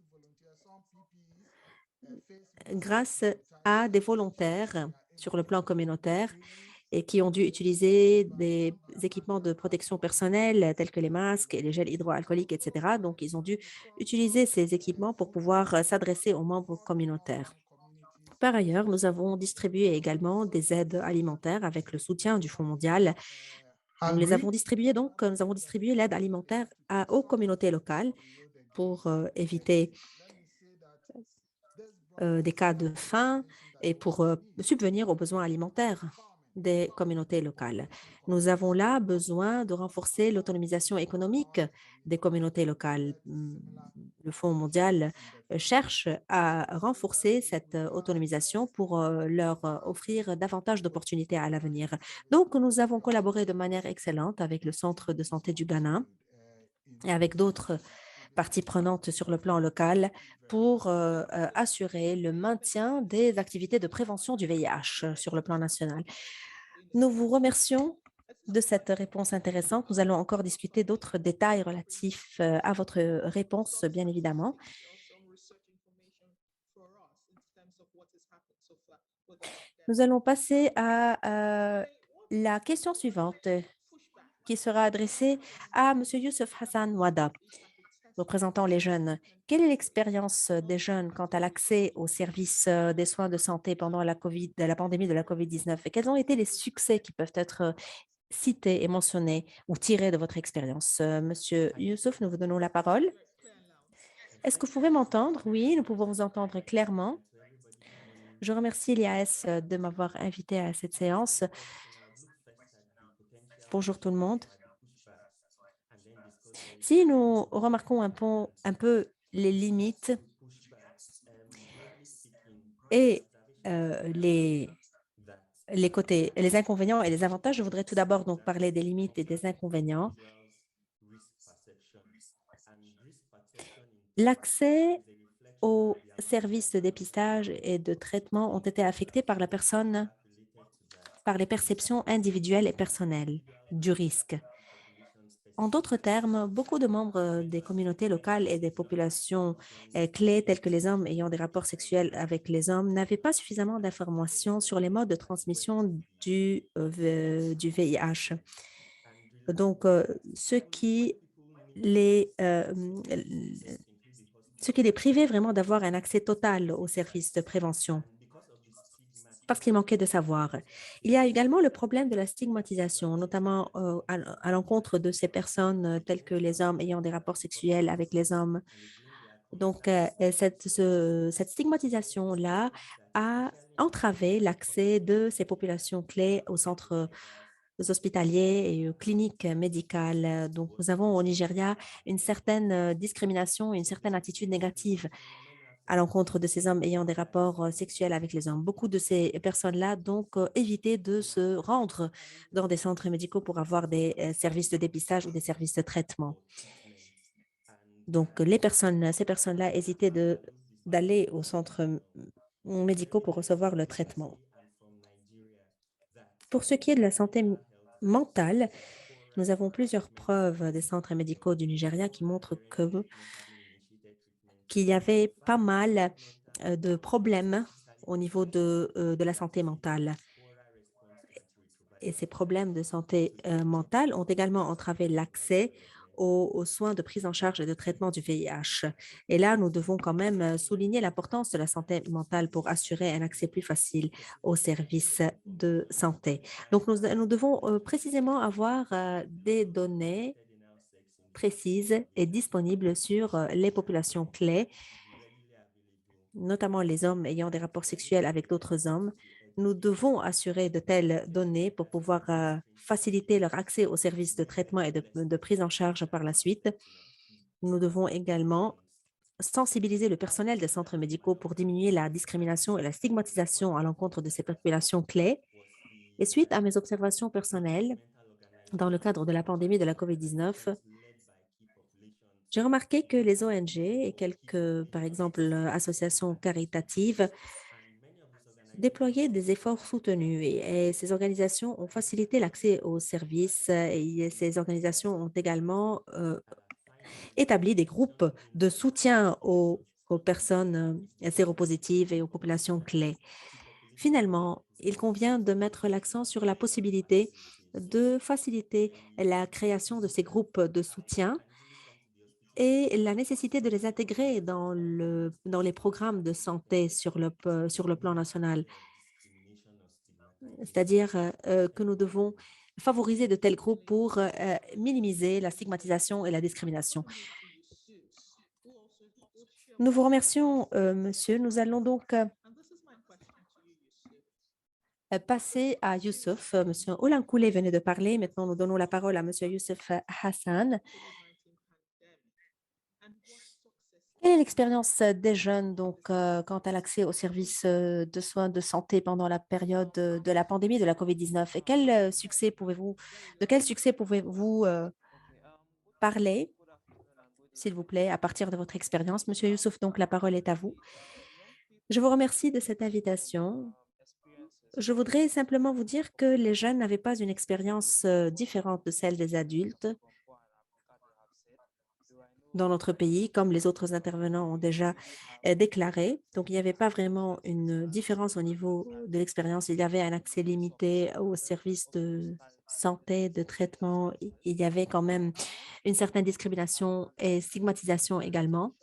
grâce à des volontaires sur le plan communautaire et qui ont dû utiliser des équipements de protection personnelle tels que les masques et les gels hydroalcooliques, etc. Donc, ils ont dû utiliser ces équipements pour pouvoir s'adresser aux membres communautaires. Par ailleurs, nous avons distribué également des aides alimentaires avec le soutien du Fonds mondial. Nous avons distribué l'aide alimentaire aux communautés locales pour éviter des cas de faim et pour subvenir aux besoins alimentaires des communautés locales. Nous avons là besoin de renforcer l'autonomisation économique des communautés locales. Le Fonds mondial cherche à renforcer cette autonomisation pour leur offrir davantage d'opportunités à l'avenir. Donc, nous avons collaboré de manière excellente avec le Centre de santé du Ghana et avec d'autres parties prenantes sur le plan local pour assurer le maintien des activités de prévention du VIH sur le plan national. Nous vous remercions de cette réponse intéressante. Nous allons encore discuter d'autres détails relatifs à votre réponse, bien évidemment. Nous allons passer à la question suivante qui sera adressée à M. Youssef Hassan Wada, représentant les jeunes. Quelle est l'expérience des jeunes quant à l'accès aux services des soins de santé pendant la pandémie de la COVID-19 et quels ont été les succès qui peuvent être cités et mentionnés ou tirés de votre expérience? Monsieur Youssef, nous vous donnons la parole. Est-ce que vous pouvez m'entendre? Oui, nous pouvons vous entendre clairement. Je remercie l'IAS de m'avoir invité à cette séance. Bonjour tout le monde. Si nous remarquons un peu les limites et les côtés, les inconvénients et les avantages, je voudrais tout d'abord donc parler des limites et des inconvénients. L'accès aux services de dépistage et de traitement ont été affectés par par les perceptions individuelles et personnelles du risque. En d'autres termes, beaucoup de membres des communautés locales et des populations clés, telles que les hommes ayant des rapports sexuels avec les hommes, n'avaient pas suffisamment d'informations sur les modes de transmission du VIH. Donc, ce qui les privait vraiment d'avoir un accès total aux services de prévention parce qu'il manquait de savoir. Il y a également le problème de la stigmatisation, notamment à l'encontre de ces personnes telles que les hommes ayant des rapports sexuels avec les hommes. Donc, cette stigmatisation-là a entravé l'accès de ces populations clés aux centres hospitaliers et aux cliniques médicales. Donc, nous avons au Nigeria une certaine discrimination, une certaine attitude négative à l'encontre de ces hommes ayant des rapports sexuels avec les hommes. Beaucoup de ces personnes-là, donc, évitaient de se rendre dans des centres médicaux pour avoir des services de dépistage ou des services de traitement. Donc, ces personnes-là hésitaient d'aller aux centres médicaux pour recevoir le traitement. Pour ce qui est de la santé mentale, nous avons plusieurs preuves des centres médicaux du Nigeria qui montrent qu'il y avait pas mal de problèmes au niveau de la santé mentale. Et ces problèmes de santé mentale ont également entravé l'accès aux soins de prise en charge et de traitement du VIH. Et là, nous devons quand même souligner l'importance de la santé mentale pour assurer un accès plus facile aux services de santé. Donc, nous devons précisément avoir des données précises et disponibles sur les populations clés, notamment les hommes ayant des rapports sexuels avec d'autres hommes. Nous devons assurer de telles données pour pouvoir faciliter leur accès aux services de traitement et de prise en charge par la suite. Nous devons également sensibiliser le personnel des centres médicaux pour diminuer la discrimination et la stigmatisation à l'encontre de ces populations clés. Et suite à mes observations personnelles, dans le cadre de la pandémie de la COVID-19, j'ai remarqué que les ONG et quelques, par exemple, associations caritatives déployaient des efforts soutenus et ces organisations ont facilité l'accès aux services et ces organisations ont également établi des groupes de soutien aux personnes séropositives et aux populations clés. Finalement, il convient de mettre l'accent sur la possibilité de faciliter la création de ces groupes de soutien et la nécessité de les intégrer dans les programmes de santé sur le plan national. C'est-à-dire que nous devons favoriser de tels groupes pour minimiser la stigmatisation et la discrimination. Nous vous remercions, monsieur. Nous allons donc passer à Youssouf. Monsieur Olankoulé venait de parler. Maintenant, nous donnons la parole à Monsieur Youssef Hassan. Quelle est l'expérience des jeunes quant à l'accès aux services de soins de santé pendant la période de la pandémie de la COVID-19? Et de quel succès pouvez-vous parler, s'il vous plaît, à partir de votre expérience? Monsieur Youssouf, donc la parole est à vous. Je vous remercie de cette invitation. Je voudrais simplement vous dire que les jeunes n'avaient pas une expérience différente de celle des adultes dans notre pays, comme les autres intervenants ont déjà déclaré. Donc, il n'y avait pas vraiment une différence au niveau de l'expérience. Il y avait un accès limité aux services de santé, de traitement. Il y avait quand même une certaine discrimination et stigmatisation également.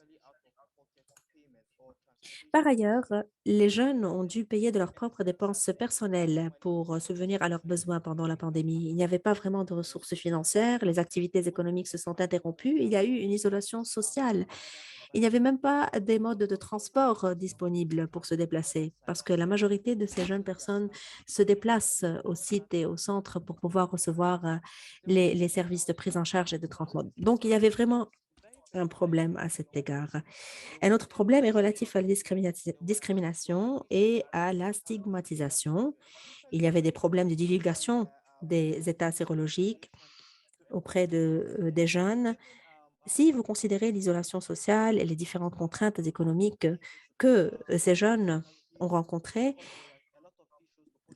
Par ailleurs, les jeunes ont dû payer de leurs propres dépenses personnelles pour subvenir à leurs besoins pendant la pandémie. Il n'y avait pas vraiment de ressources financières, les activités économiques se sont interrompues, il y a eu une isolation sociale. Il n'y avait même pas des modes de transport disponibles pour se déplacer parce que la majorité de ces jeunes personnes se déplacent au site et au centre pour pouvoir recevoir les services de prise en charge et de traitement. Donc, il y avait vraiment un problème à cet égard. Un autre problème est relatif à la discrimination et à la stigmatisation. Il y avait des problèmes de divulgation des états sérologiques auprès des jeunes. Si vous considérez l'isolation sociale et les différentes contraintes économiques que ces jeunes ont rencontrées,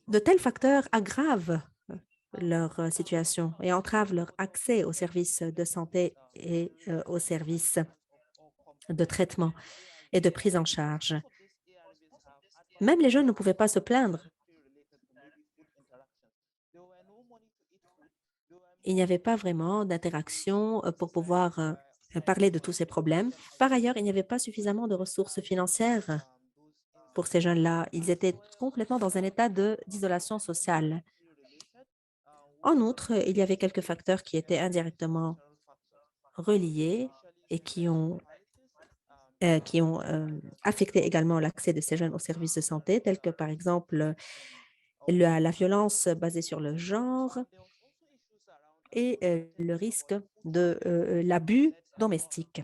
de tels facteurs aggravent leur situation et entravent leur accès aux services de santé et aux services de traitement et de prise en charge. Même les jeunes ne pouvaient pas se plaindre. Il n'y avait pas vraiment d'interaction pour pouvoir parler de tous ces problèmes. Par ailleurs, il n'y avait pas suffisamment de ressources financières pour ces jeunes-là. Ils étaient complètement dans un état d'isolation sociale. En outre, il y avait quelques facteurs qui étaient indirectement reliés et qui ont affecté également l'accès de ces jeunes aux services de santé, tels que par exemple la violence basée sur le genre et le risque de l'abus domestique.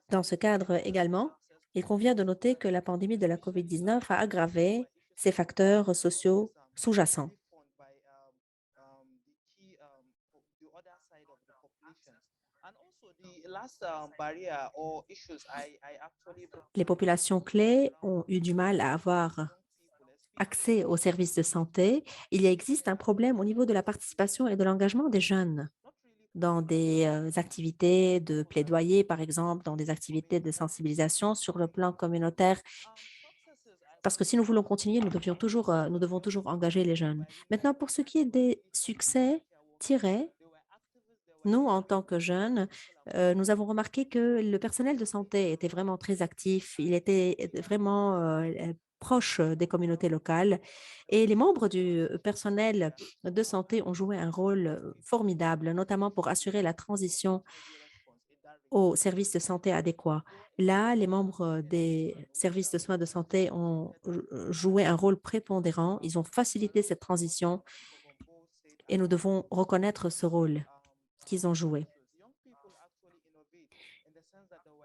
Dans ce cadre également, il convient de noter que la pandémie de la COVID-19 a aggravé ces facteurs sociaux sous-jacents. Les populations clés ont eu du mal à avoir accès aux services de santé. Il existe un problème au niveau de la participation et de l'engagement des jeunes dans des activités de plaidoyer, par exemple, dans des activités de sensibilisation sur le plan communautaire. Parce que si nous voulons continuer, nous devons toujours engager les jeunes. Maintenant, pour ce qui est des succès tirés, nous, en tant que jeunes, nous avons remarqué que le personnel de santé était vraiment très actif. Il était vraiment proche des communautés locales et les membres du personnel de santé ont joué un rôle formidable, notamment pour assurer la transition aux services de santé adéquats. Là, les membres des services de soins de santé ont joué un rôle prépondérant. Ils ont facilité cette transition et nous devons reconnaître ce rôle qu'ils ont joué.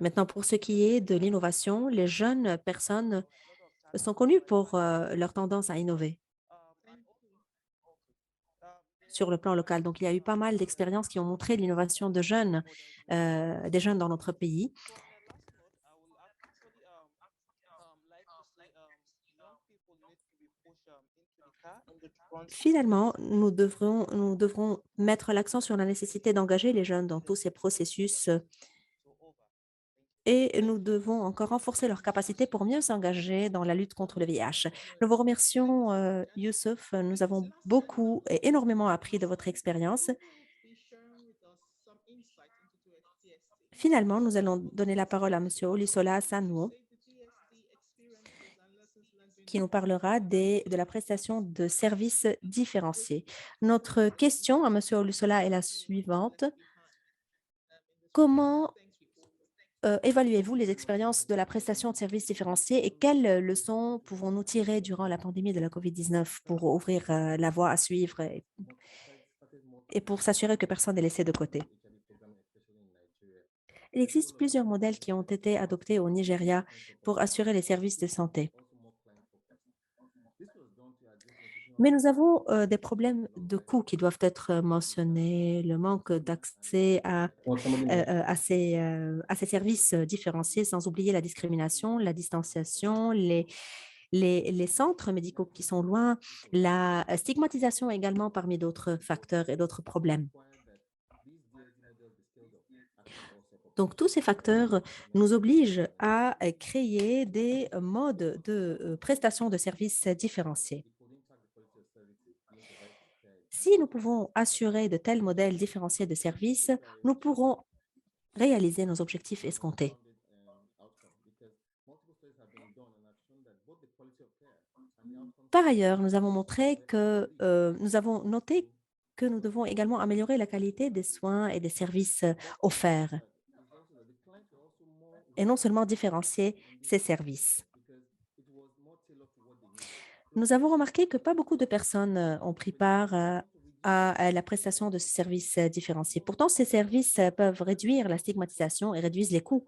Maintenant, pour ce qui est de l'innovation, les jeunes personnes sont connues pour leur tendance à innover sur le plan local. Donc, il y a eu pas mal d'expériences qui ont montré l'innovation des jeunes dans notre pays. Finalement, nous devrons mettre l'accent sur la nécessité d'engager les jeunes dans tous ces processus et nous devons encore renforcer leurs capacités pour mieux s'engager dans la lutte contre le VIH. Nous vous remercions, Youssouf. Nous avons beaucoup et énormément appris de votre expérience. Finalement, nous allons donner la parole à M. Olusola Sanwo, qui nous parlera de la prestation de services différenciés. Notre question à M. Olusola est la suivante. Comment évaluez-vous les expériences de la prestation de services différenciés et quelles leçons pouvons-nous tirer durant la pandémie de la COVID-19 pour ouvrir la voie à suivre et pour s'assurer que personne n'est laissé de côté? Il existe plusieurs modèles qui ont été adoptés au Nigeria pour assurer les services de santé. Mais nous avons des problèmes de coûts qui doivent être mentionnés, le manque d'accès à ces services différenciés, sans oublier la discrimination, la distanciation, les centres médicaux qui sont loin, la stigmatisation également parmi d'autres facteurs et d'autres problèmes. Donc, tous ces facteurs nous obligent à créer des modes de prestation de services différenciés. Si nous pouvons assurer de tels modèles différenciés de services, nous pourrons réaliser nos objectifs escomptés. Par ailleurs, nous avons noté que nous devons également améliorer la qualité des soins et des services offerts, et non seulement différencier ces services. Nous avons remarqué que pas beaucoup de personnes ont pris part à la prestation de ces services différenciés. Pourtant, ces services peuvent réduire la stigmatisation et réduisent les coûts.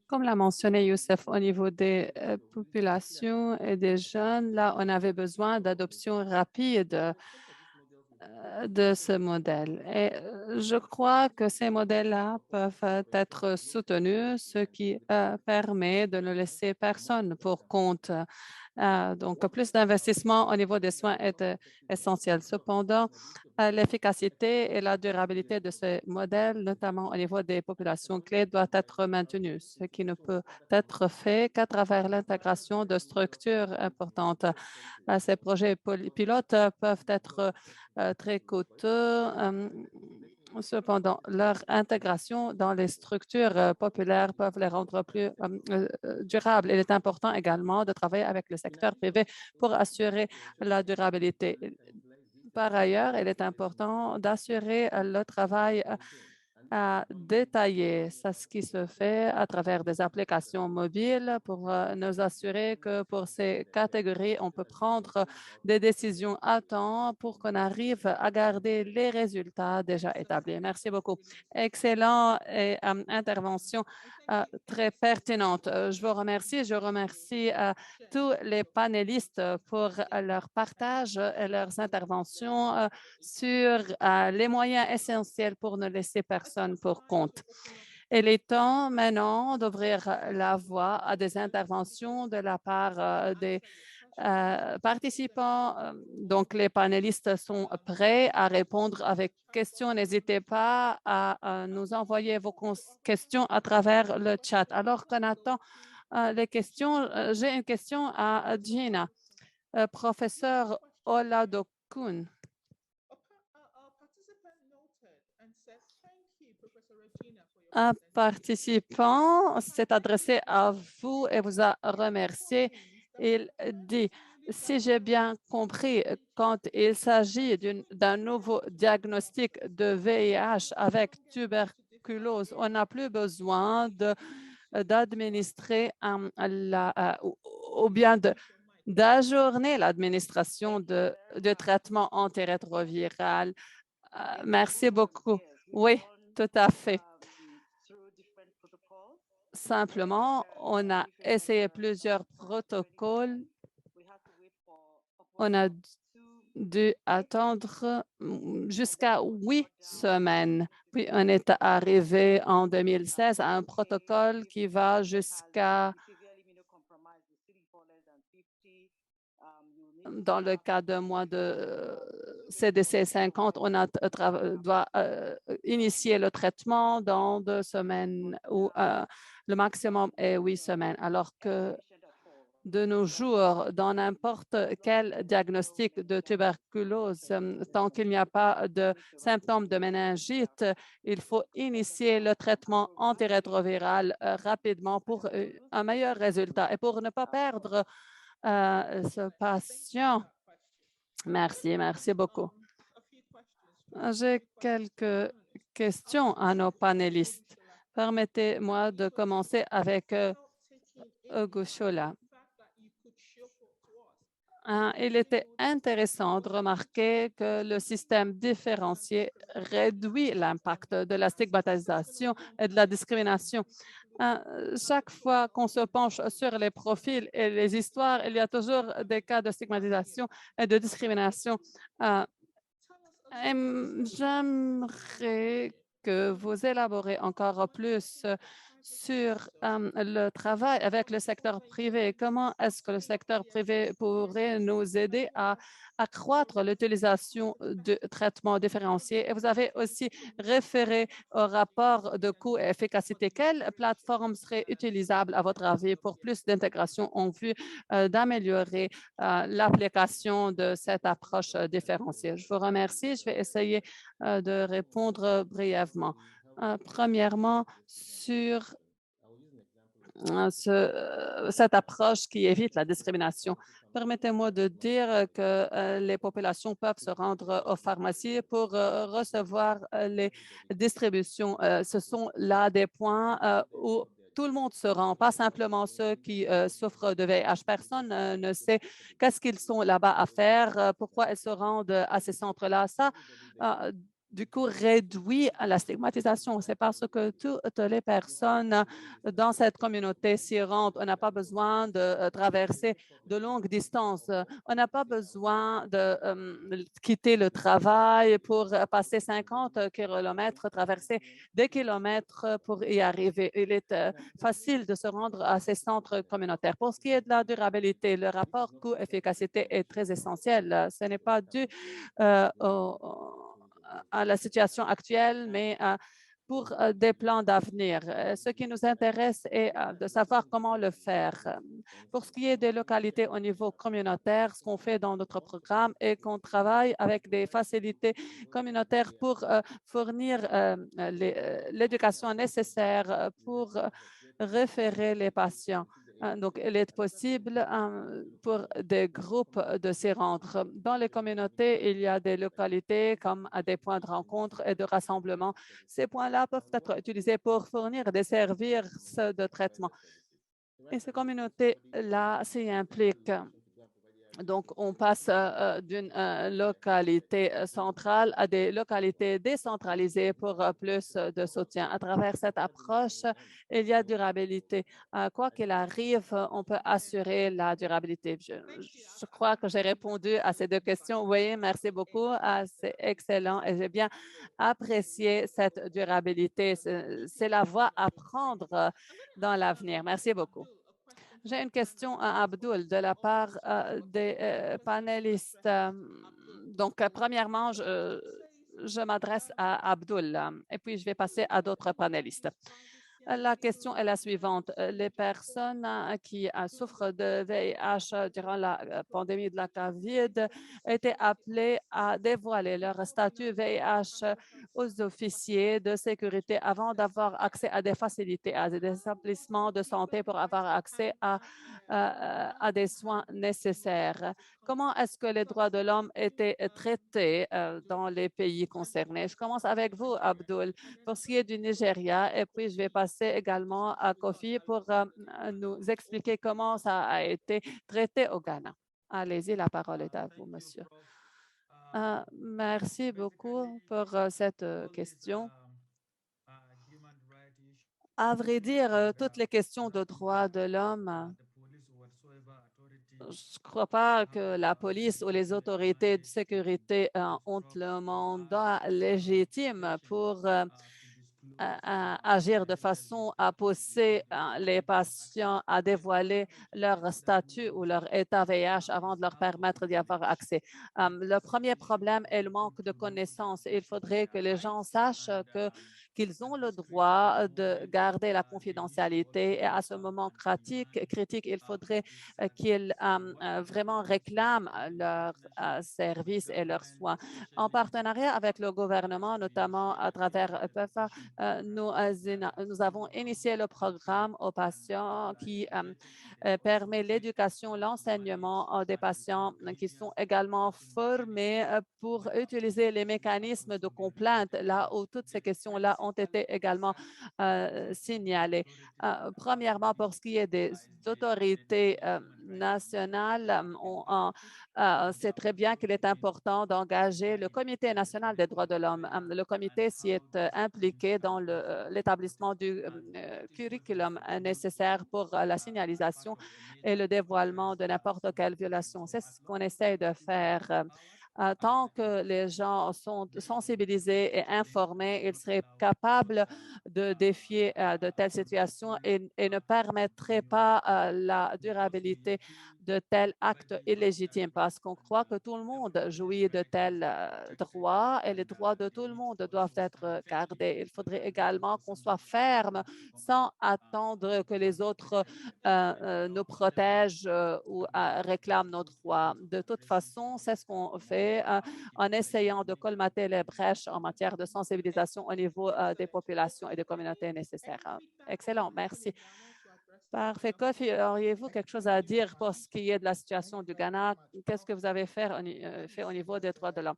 Comme l'a mentionné Youssef, au niveau des populations et des jeunes, là, on avait besoin d'adoption rapide de ce modèle. Et je crois que ces modèles-là peuvent être soutenus, ce qui permet de ne laisser personne pour compte. Donc, plus d'investissement au niveau des soins est essentiel. Cependant, l'efficacité et la durabilité de ces modèles, notamment au niveau des populations clés, doit être maintenue, ce qui ne peut être fait qu'à travers l'intégration de structures importantes. Ces projets pilotes peuvent être très coûteux. Cependant, leur intégration dans les structures populaires peuvent les rendre plus durables. Il est important également de travailler avec le secteur privé pour assurer la durabilité. Par ailleurs, il est important d'assurer le travail à détailler. C'est ce qui se fait à travers des applications mobiles pour nous assurer que pour ces catégories, on peut prendre des décisions à temps pour qu'on arrive à garder les résultats déjà établis. Merci beaucoup. Excellent et intervention très pertinente. Je vous remercie. Je remercie tous les panélistes pour leur partage et leurs interventions sur les moyens essentiels pour ne laisser personne pour compte. Il est temps maintenant d'ouvrir la voie à des interventions de la part des participants. Donc, les panélistes sont prêts à répondre avec questions. N'hésitez pas à nous envoyer vos questions à travers le chat. Alors qu'on attend les questions, j'ai une question à Gina. Professeur Oladokun. Un participant s'est adressé à vous et vous a remercié. Il dit, si j'ai bien compris, quand il s'agit d'un nouveau diagnostic de VIH avec tuberculose, on n'a plus besoin d'administrer ou bien d'ajourner l'administration de traitement antirétroviral. Merci beaucoup. Oui, tout à fait. Simplement, on a essayé plusieurs protocoles. On a dû attendre jusqu'à 8 semaines. Puis, on est arrivé en 2016 à un protocole qui va jusqu'à, dans le cas de moi de CDC 50, on doit initier le traitement dans 2 semaines ou le maximum est 8 semaines, alors que de nos jours, dans n'importe quel diagnostic de tuberculose, tant qu'il n'y a pas de symptômes de méningite, il faut initier le traitement antirétroviral rapidement pour un meilleur résultat. Et pour ne pas perdre ce patient. Merci beaucoup. J'ai quelques questions à nos panélistes. Permettez-moi de commencer avec Gushola. Il était intéressant de remarquer que le système différencié réduit l'impact de la stigmatisation et de la discrimination. Chaque fois qu'on se penche sur les profils et les histoires, il y a toujours des cas de stigmatisation et de discrimination. J'aimerais que vous élaborez encore plus sur le travail avec le secteur privé. Comment est-ce que le secteur privé pourrait nous aider à accroître l'utilisation de traitements différenciés? Et vous avez aussi référé au rapport de coût et efficacité. Quelle plateforme serait utilisable à votre avis pour plus d'intégration en vue d'améliorer l'application de cette approche différenciée? Je vous remercie. Je vais essayer de répondre brièvement. Premièrement, sur cette approche qui évite la discrimination. Permettez-moi de dire que les populations peuvent se rendre aux pharmacies pour recevoir les distributions. Ce sont là des points où tout le monde se rend, pas simplement ceux qui souffrent de VIH. Personne ne sait qu'est-ce qu'ils sont là-bas à faire, pourquoi ils se rendent à ces centres-là. Ça, du coup, réduit la stigmatisation. C'est parce que toutes les personnes dans cette communauté s'y rendent. On n'a pas besoin de traverser de longues distances. On n'a pas besoin de quitter le travail pour passer 50 kilomètres, traverser des kilomètres pour y arriver. Il est facile de se rendre à ces centres communautaires. Pour ce qui est de la durabilité, le rapport coût-efficacité est très essentiel. Ce n'est pas dû à la situation actuelle, mais pour des plans d'avenir. Ce qui nous intéresse est de savoir comment le faire. Pour ce qui est des localités au niveau communautaire, ce qu'on fait dans notre programme est qu'on travaille avec des facilités communautaires pour fournir l'éducation nécessaire pour référer les patients. Donc, il est possible pour des groupes de s'y rendre. Dans les communautés, il y a des localités comme des points de rencontre et de rassemblement. Ces points-là peuvent être utilisés pour fournir des services de traitement. Et ces communautés-là s'y impliquent. Donc, on passe d'une localité centrale à des localités décentralisées pour plus de soutien. À travers cette approche, il y a durabilité. Quoi qu'il arrive, on peut assurer la durabilité. Je crois que j'ai répondu à ces deux questions. Oui, merci beaucoup. C'est excellent et j'ai bien apprécié cette durabilité. C'est la voie à prendre dans l'avenir. Merci beaucoup. J'ai une question à Abdul de la part des panélistes. Donc, premièrement, je m'adresse à Abdul et puis je vais passer à d'autres panélistes. La question est la suivante. Les personnes qui souffrent de VIH durant la pandémie de la COVID étaient appelées à dévoiler leur statut VIH aux officiers de sécurité avant d'avoir accès à des facilités, à des établissements de santé pour avoir accès à des soins nécessaires. Comment est-ce que les droits de l'homme étaient traités dans les pays concernés? Je commence avec vous, Abdul, pour ce qui est du Nigeria, et puis je vais passer également à Kofi pour nous expliquer comment ça a été traité au Ghana. Allez-y, la parole est à vous, monsieur. Merci beaucoup pour cette question. À vrai dire, toutes les questions de droits de l'homme, je ne crois pas que la police ou les autorités de sécurité ont le mandat légitime pour agir de façon à pousser les patients à dévoiler leur statut ou leur état VIH avant de leur permettre d'y avoir accès. Le premier problème est le manque de connaissances. Il faudrait que les gens sachent que qu'ils ont le droit de garder la confidentialité et à ce moment critique, il faudrait qu'ils vraiment réclament leurs services et leurs soins. En partenariat avec le gouvernement, notamment à travers PEFA, nous avons initié le programme aux patients qui permet l'éducation, l'enseignement des patients qui sont également formés pour utiliser les mécanismes de complainte là où toutes ces questions-là ont été également signalées. Premièrement, pour ce qui est des autorités nationales, on sait très bien qu'il est important d'engager le Comité national des droits de l'homme. Le comité s'y est impliqué dans l'établissement du curriculum nécessaire pour la signalisation et le dévoilement de n'importe quelle violation. C'est ce qu'on essaie de faire. Tant que les gens sont sensibilisés et informés, ils seraient capables de défier de telles situations et ne permettraient pas la durabilité de tels actes illégitimes parce qu'on croit que tout le monde jouit de tels droits et les droits de tout le monde doivent être gardés. Il faudrait également qu'on soit ferme sans attendre que les autres nous protègent ou réclament nos droits. De toute façon, c'est ce qu'on fait en essayant de colmater les brèches en matière de sensibilisation au niveau des populations et des communautés nécessaires. Excellent, merci. Parfait. Kofi, auriez-vous quelque chose à dire pour ce qui est de la situation du Ghana? Qu'est-ce que vous avez fait au niveau des droits de l'homme?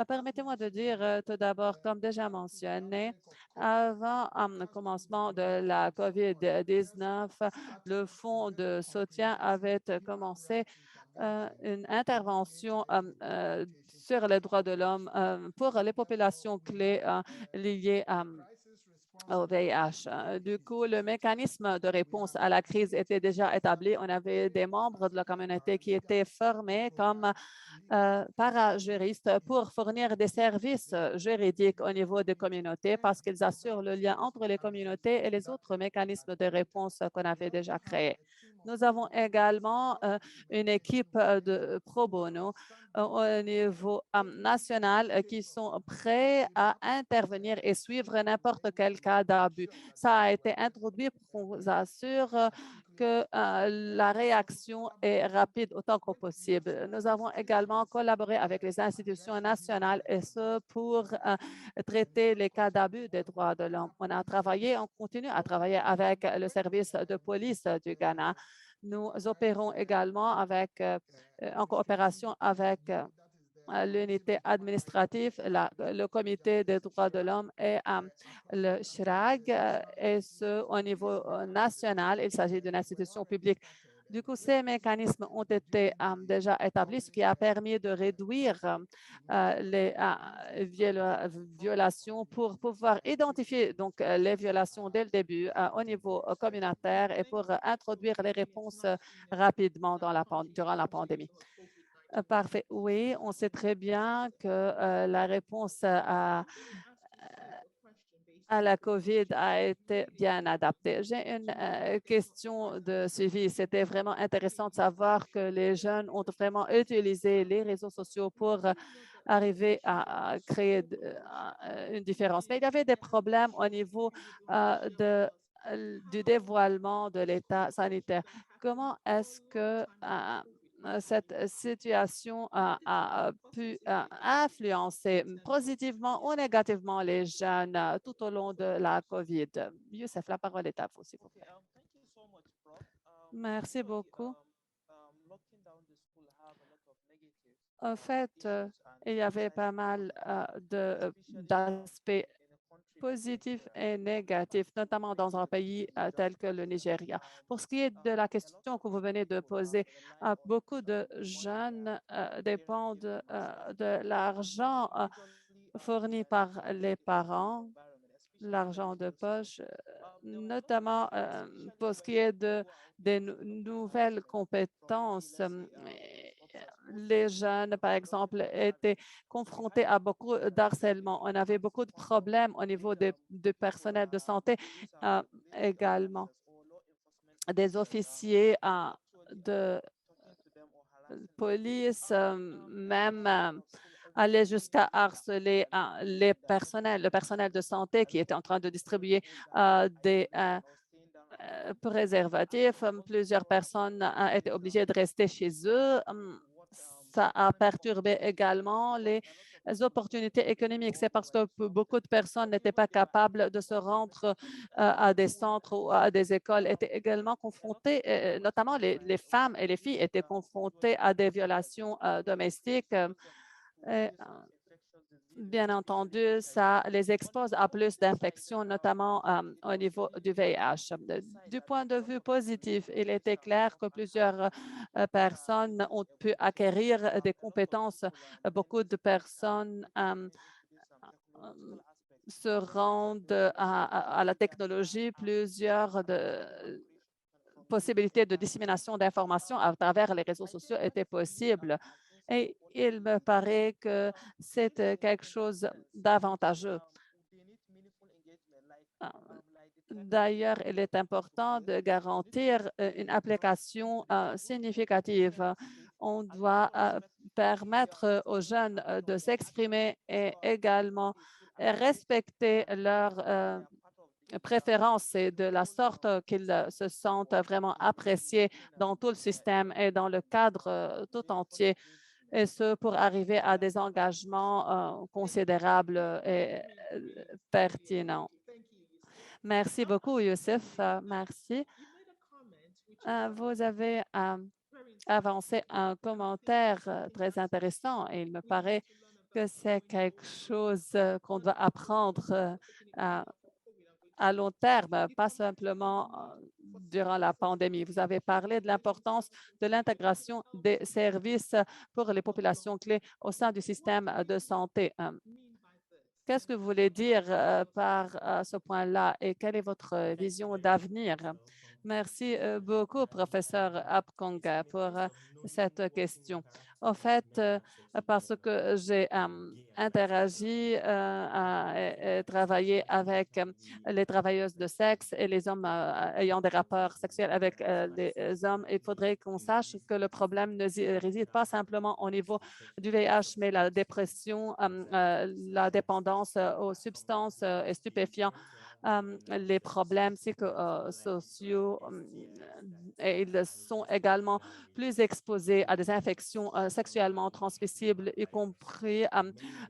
Permettez-moi de dire tout d'abord, comme déjà mentionné, avant le commencement de la COVID-19, le Fonds de soutien avait commencé une intervention sur les droits de l'homme pour les populations clés liées au VIH. Du coup, le mécanisme de réponse à la crise était déjà établi. On avait des membres de la communauté qui étaient formés comme parajuristes pour fournir des services juridiques au niveau des communautés parce qu'ils assurent le lien entre les communautés et les autres mécanismes de réponse qu'on avait déjà créés. Nous avons également une équipe de pro bono au niveau national qui sont prêts à intervenir et suivre n'importe quel cas d'abus. Ça a été introduit pour qu'on vous assure que la réaction est rapide autant que possible. Nous avons également collaboré avec les institutions nationales et ce pour traiter les cas d'abus des droits de l'homme. On continue à travailler avec le service de police du Ghana. Nous opérons également en coopération avec l'unité administrative, le Comité des droits de l'homme et le CHRAG, et ce, au niveau national. Il s'agit d'une institution publique. Du coup, ces mécanismes ont été déjà établis, ce qui a permis de réduire les violations pour pouvoir identifier donc les violations dès le début au niveau communautaire et pour introduire les réponses rapidement durant la pandémie. Parfait. Oui, on sait très bien que la réponse à la COVID a été bien adaptée. J'ai une question de suivi. C'était vraiment intéressant de savoir que les jeunes ont vraiment utilisé les réseaux sociaux pour arriver à créer une différence. Mais il y avait des problèmes au niveau du dévoilement de l'état sanitaire. Comment est-ce que cette situation a pu influencer positivement ou négativement les jeunes tout au long de la COVID? Youssef, la parole est à vous, s'il vous plaît. Merci beaucoup. En fait, il y avait pas mal d'aspects positifs et négatifs, notamment dans un pays tel que le Nigeria. Pour ce qui est de la question que vous venez de poser, beaucoup de jeunes dépendent de l'argent fourni par les parents, l'argent de poche, notamment pour ce qui est des nouvelles compétences. Les jeunes, par exemple, étaient confrontés à beaucoup d'harcèlement. On avait beaucoup de problèmes au niveau du personnel de santé également. Des officiers de police, même allait jusqu'à harceler le personnel de santé qui était en train de distribuer des préservatifs. Plusieurs personnes étaient obligées de rester chez eux. Ça a perturbé également les opportunités économiques. C'est parce que beaucoup de personnes n'étaient pas capables de se rendre à des centres ou à des écoles, étaient également confrontées, notamment les femmes et les filles étaient confrontées à des violations domestiques. Et, bien entendu, ça les expose à plus d'infections, notamment au niveau du VIH. Du point de vue positif, il était clair que plusieurs personnes ont pu acquérir des compétences. Beaucoup de personnes se rendent à la technologie, plusieurs possibilités de dissémination d'informations à travers les réseaux sociaux étaient possibles. Et il me paraît que c'est quelque chose d'avantageux. D'ailleurs, il est important de garantir une application significative. On doit permettre aux jeunes de s'exprimer et également respecter leurs préférences et de la sorte qu'ils se sentent vraiment appréciés dans tout le système et dans le cadre tout entier, et ce pour arriver à des engagements considérables et pertinents. Merci beaucoup, Youssef. Merci. Vous avez avancé un commentaire très intéressant et il me paraît que c'est quelque chose qu'on doit apprendre à long terme, pas simplement durant la pandémie. Vous avez parlé de l'importance de l'intégration des services pour les populations clés au sein du système de santé. Qu'est-ce que vous voulez dire par ce point-là et quelle est votre vision d'avenir? Merci beaucoup, professeur Apkong, pour cette question. En fait, parce que j'ai interagi et travaillé avec les travailleuses de sexe et les hommes ayant des rapports sexuels avec les hommes, il faudrait qu'on sache que le problème ne réside pas simplement au niveau du VIH, mais la dépression, la dépendance aux substances et stupéfiants, les problèmes psychosociaux, et ils sont également plus exposés à des infections sexuellement transmissibles, y compris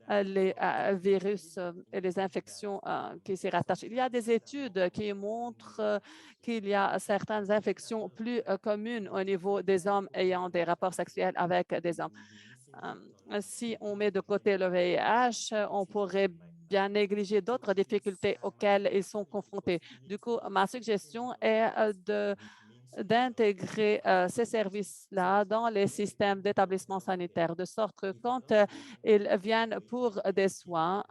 les virus et les infections qui s'y rattachent. Il y a des études qui montrent qu'il y a certaines infections plus communes au niveau des hommes ayant des rapports sexuels avec des hommes. Si on met de côté le VIH, on pourrait bien négliger d'autres difficultés auxquelles ils sont confrontés. Du coup, ma suggestion est d'intégrer ces services-là dans les systèmes d'établissement sanitaire, de sorte que quand ils viennent pour des soins,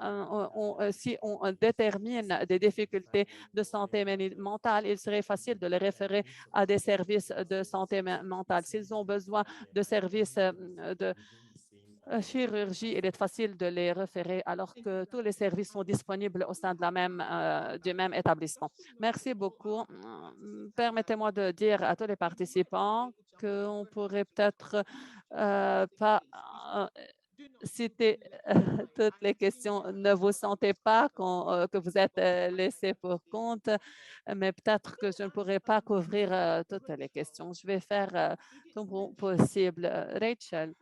si on détermine des difficultés de santé mentale, il serait facile de les référer à des services de santé mentale. S'ils ont besoin de services de chirurgie, il est facile de les référer alors que tous les services sont disponibles au sein de du même établissement. Merci beaucoup. Permettez-moi de dire à tous les participants qu'on pourrait peut-être pas citer toutes les questions. Ne vous sentez pas que vous êtes laissé pour compte, mais peut-être que je ne pourrai pas couvrir toutes les questions. Je vais faire tout mon possible. Rachel.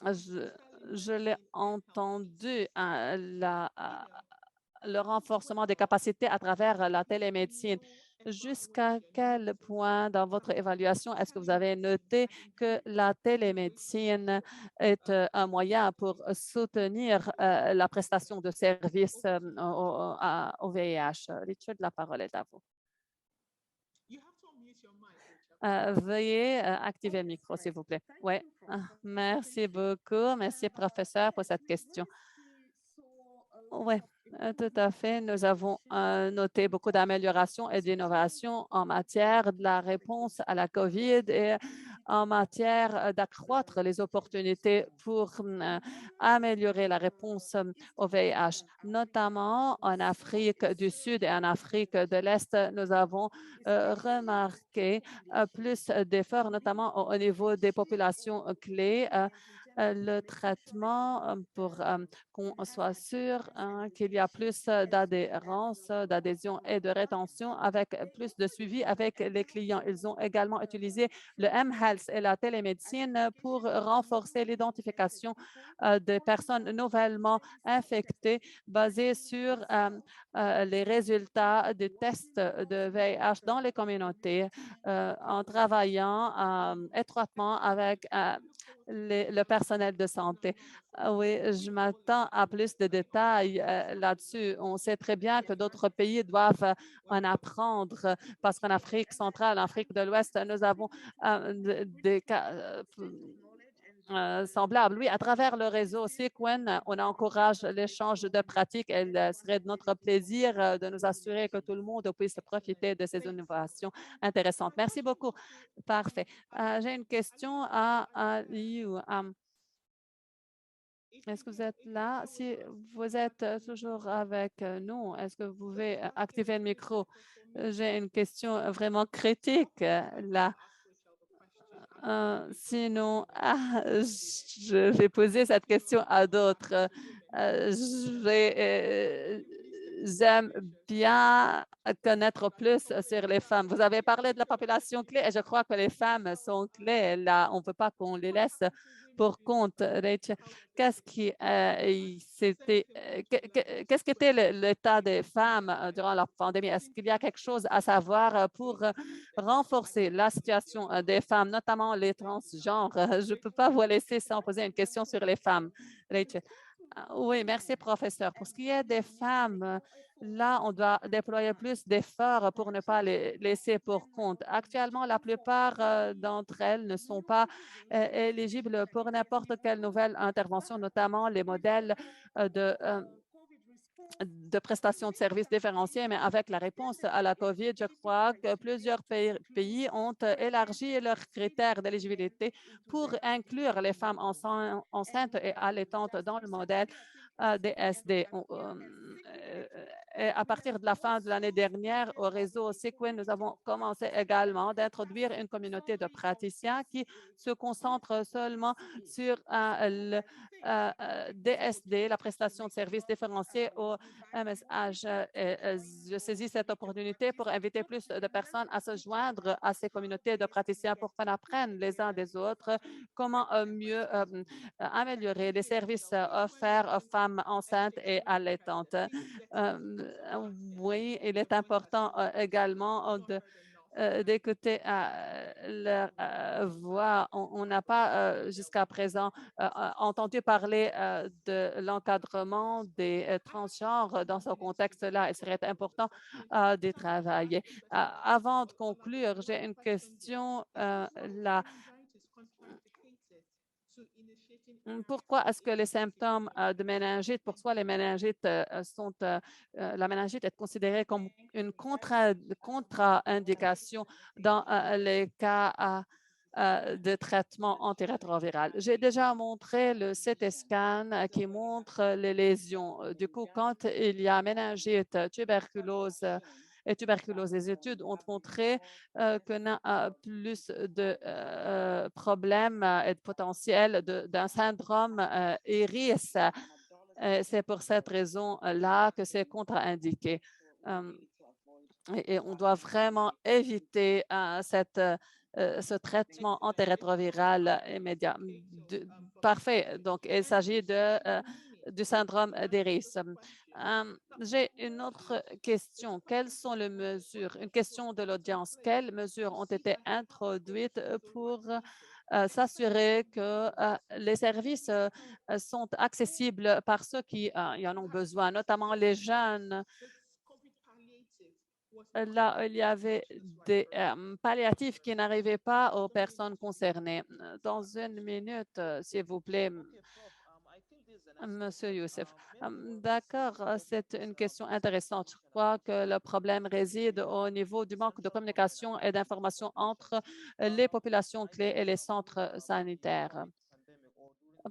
Je l'ai entendu, le renforcement des capacités à travers la télémédecine. Jusqu'à quel point dans votre évaluation est-ce que vous avez noté que la télémédecine est un moyen pour soutenir la prestation de services au VIH? Richard, la parole est à vous. Veuillez activer le micro, s'il vous plaît. Oui, merci beaucoup. Merci, professeur, pour cette question. Oui, tout à fait. Nous avons noté beaucoup d'améliorations et d'innovations en matière de la réponse à la COVID et en matière d'accroître les opportunités pour améliorer la réponse au VIH, notamment en Afrique du Sud et en Afrique de l'Est. Nous avons remarqué plus d'efforts, notamment au niveau des populations clés, le traitement pour qu'on soit sûr qu'il y a plus d'adhérence, d'adhésion et de rétention avec plus de suivi avec les clients. Ils ont également utilisé le mHealth et la télémédecine pour renforcer l'identification des personnes nouvellement infectées basées sur les résultats des tests de VIH dans les communautés en travaillant étroitement avec le personnel de santé. Oui, je m'attends à plus de détails là-dessus. On sait très bien que d'autres pays doivent en apprendre parce qu'en Afrique centrale, en Afrique de l'Ouest, nous avons des cas semblables. Oui, à travers le réseau Sequin, on encourage l'échange de pratiques. Il serait de notre plaisir de nous assurer que tout le monde puisse profiter de ces innovations intéressantes. Merci beaucoup. Parfait. J'ai une question à Liu. Est-ce que vous êtes là? Si vous êtes toujours avec nous, est-ce que vous pouvez activer le micro? J'ai une question vraiment critique là. Sinon, je vais poser cette question à d'autres. J'aime bien connaître plus sur les femmes. Vous avez parlé de la population clé et je crois que les femmes sont clés. Là, on ne veut pas qu'on les laisse pour compte. Rachel, qu'est-ce qui qu'est-ce qu'était l'état des femmes durant la pandémie? Est-ce qu'il y a quelque chose à savoir pour renforcer la situation des femmes, notamment les transgenres? Je ne peux pas vous laisser sans poser une question sur les femmes. Rachel. Oui, merci, professeur. Pour ce qui est des femmes, là, on doit déployer plus d'efforts pour ne pas les laisser pour compte. Actuellement, la plupart d'entre elles ne sont pas éligibles pour n'importe quelle nouvelle intervention, notamment les modèles de prestations de services différenciés, mais avec la réponse à la COVID, je crois que plusieurs pays ont élargi leurs critères d'éligibilité pour inclure les femmes enceintes et allaitantes dans le modèle DSD. Et à partir de la fin de l'année dernière, au réseau Sequin, nous avons commencé également d'introduire une communauté de praticiens qui se concentre seulement sur le DSD, la prestation de services différenciés au MSH. Je saisis cette opportunité pour inviter plus de personnes à se joindre à ces communautés de praticiens pour qu'on apprenne les uns des autres comment mieux améliorer les services offerts aux femmes enceintes et allaitantes. Oui, il est important également d'écouter leur voix. On n'a pas jusqu'à présent entendu parler de l'encadrement des transgenres dans ce contexte-là. Il serait important de travailler. Avant de conclure, j'ai une question là. Pourquoi est-ce que les symptômes de méningite, pourquoi les méningites la méningite est considérée comme une contre-indication dans les cas de traitement antirétroviral? J'ai déjà montré le CT scan qui montre les lésions. Du coup, quand il y a méningite, tuberculose, les études ont montré qu'on a plus de problèmes et de potentiel d'un syndrome IRIS. C'est pour cette raison-là que c'est contre-indiqué. Et on doit vraiment éviter ce traitement antirétroviral immédiat. Parfait. Donc, il s'agit du syndrome d'IRIS. J'ai une autre question. Quelles sont les mesures? Une question de l'audience. Quelles mesures ont été introduites pour s'assurer que les services sont accessibles par ceux qui en ont besoin, notamment les jeunes? Là, il y avait des palliatifs qui n'arrivaient pas aux personnes concernées. Dans une minute, s'il vous plaît, Monsieur Youssef. D'accord, c'est une question intéressante. Je crois que le problème réside au niveau du manque de communication et d'information entre les populations clés et les centres sanitaires.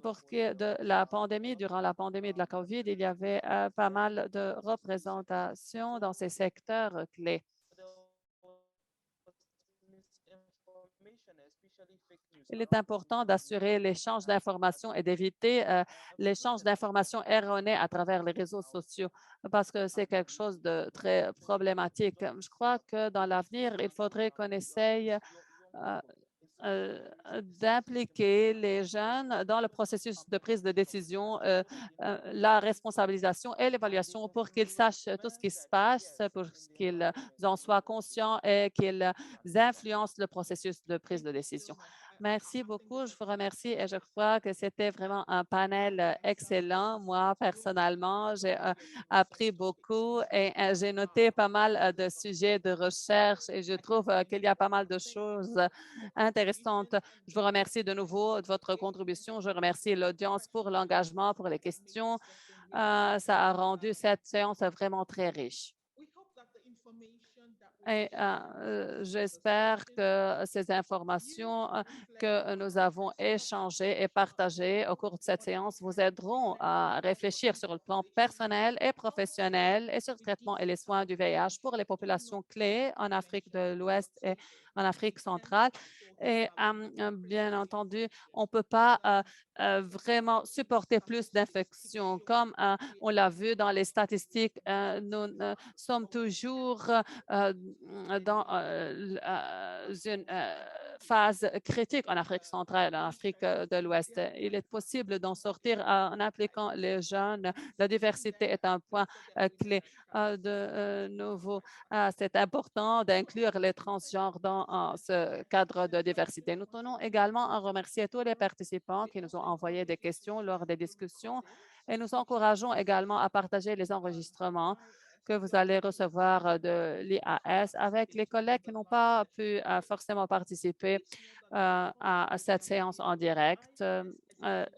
Pour ce qui est de la pandémie, durant la pandémie de la COVID, il y avait pas mal de représentation dans ces secteurs clés. Il est important d'assurer l'échange d'informations et d'éviter l'échange d'informations erronées à travers les réseaux sociaux parce que c'est quelque chose de très problématique. Je crois que dans l'avenir, il faudrait qu'on essaye euh, d'impliquer les jeunes dans le processus de prise de décision, la responsabilisation et l'évaluation pour qu'ils sachent tout ce qui se passe, pour qu'ils en soient conscients et qu'ils influencent le processus de prise de décision. Merci beaucoup. Je vous remercie et je crois que c'était vraiment un panel excellent. Moi, personnellement, j'ai appris beaucoup et j'ai noté pas mal de sujets de recherche et je trouve qu'il y a pas mal de choses intéressante. Je vous remercie de nouveau de votre contribution. Je remercie l'audience pour l'engagement, pour les questions. Ça a rendu cette séance vraiment très riche. Et j'espère que ces informations que nous avons échangées et partagées au cours de cette séance vous aideront à réfléchir sur le plan personnel et professionnel et sur le traitement et les soins du VIH pour les populations clés en Afrique de l'Ouest et en Afrique centrale. Et bien entendu, on ne peut pas vraiment supporter plus d'infections. Comme on l'a vu dans les statistiques, nous sommes toujours dans une phase critique en Afrique centrale, en Afrique de l'Ouest. Il est possible d'en sortir en impliquant les jeunes. La diversité est un point clé. De nouveau, c'est important d'inclure les transgenres dans ce cadre de diversité. Nous tenons également à remercier tous les participants qui nous ont envoyé des questions lors des discussions et nous encourageons également à partager les enregistrements que vous allez recevoir de l'IAS avec les collègues qui n'ont pas pu forcément participer à cette séance en direct.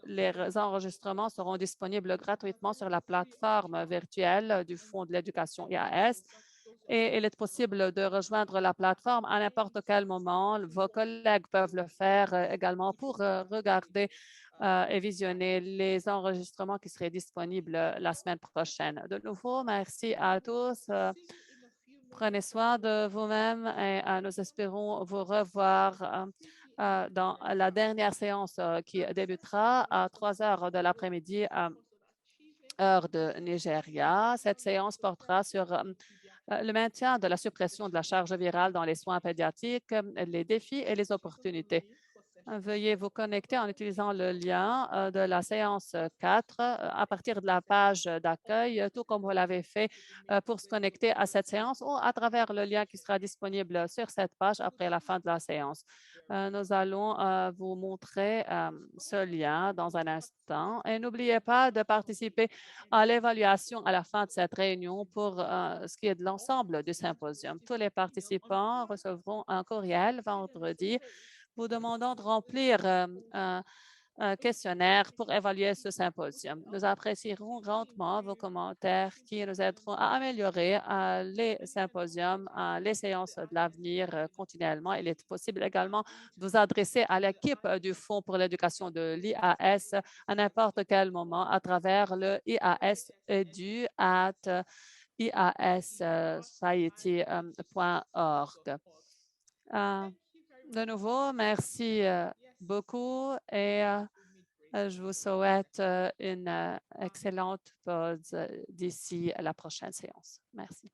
Les enregistrements seront disponibles gratuitement sur la plateforme virtuelle du Fonds de l'éducation IAS. Et il est possible de rejoindre la plateforme à n'importe quel moment. Vos collègues peuvent le faire également pour regarder et visionner les enregistrements qui seraient disponibles la semaine prochaine. De nouveau, merci à tous. Prenez soin de vous-même et nous espérons vous revoir dans la dernière séance qui débutera à 3 heures de l'après-midi, heure de Nigeria. Cette séance portera sur le maintien de la suppression de la charge virale dans les soins pédiatriques, les défis et les opportunités. Veuillez vous connecter en utilisant le lien de la séance 4 à partir de la page d'accueil, tout comme vous l'avez fait pour se connecter à cette séance ou à travers le lien qui sera disponible sur cette page après la fin de la séance. Nous allons vous montrer ce lien dans un instant. Et n'oubliez pas de participer à l'évaluation à la fin de cette réunion pour ce qui est de l'ensemble du symposium. Tous les participants recevront un courriel vendredi vous demandant de remplir un questionnaire pour évaluer ce symposium. Nous apprécierons grandement vos commentaires qui nous aideront à améliorer les symposiums, les séances de l'avenir continuellement. Il est possible également de vous adresser à l'équipe du Fonds pour l'éducation de l'IAS à n'importe quel moment à travers le ias.edu@iassociety.org. De nouveau, merci beaucoup et je vous souhaite une excellente pause d'ici à la prochaine séance. Merci.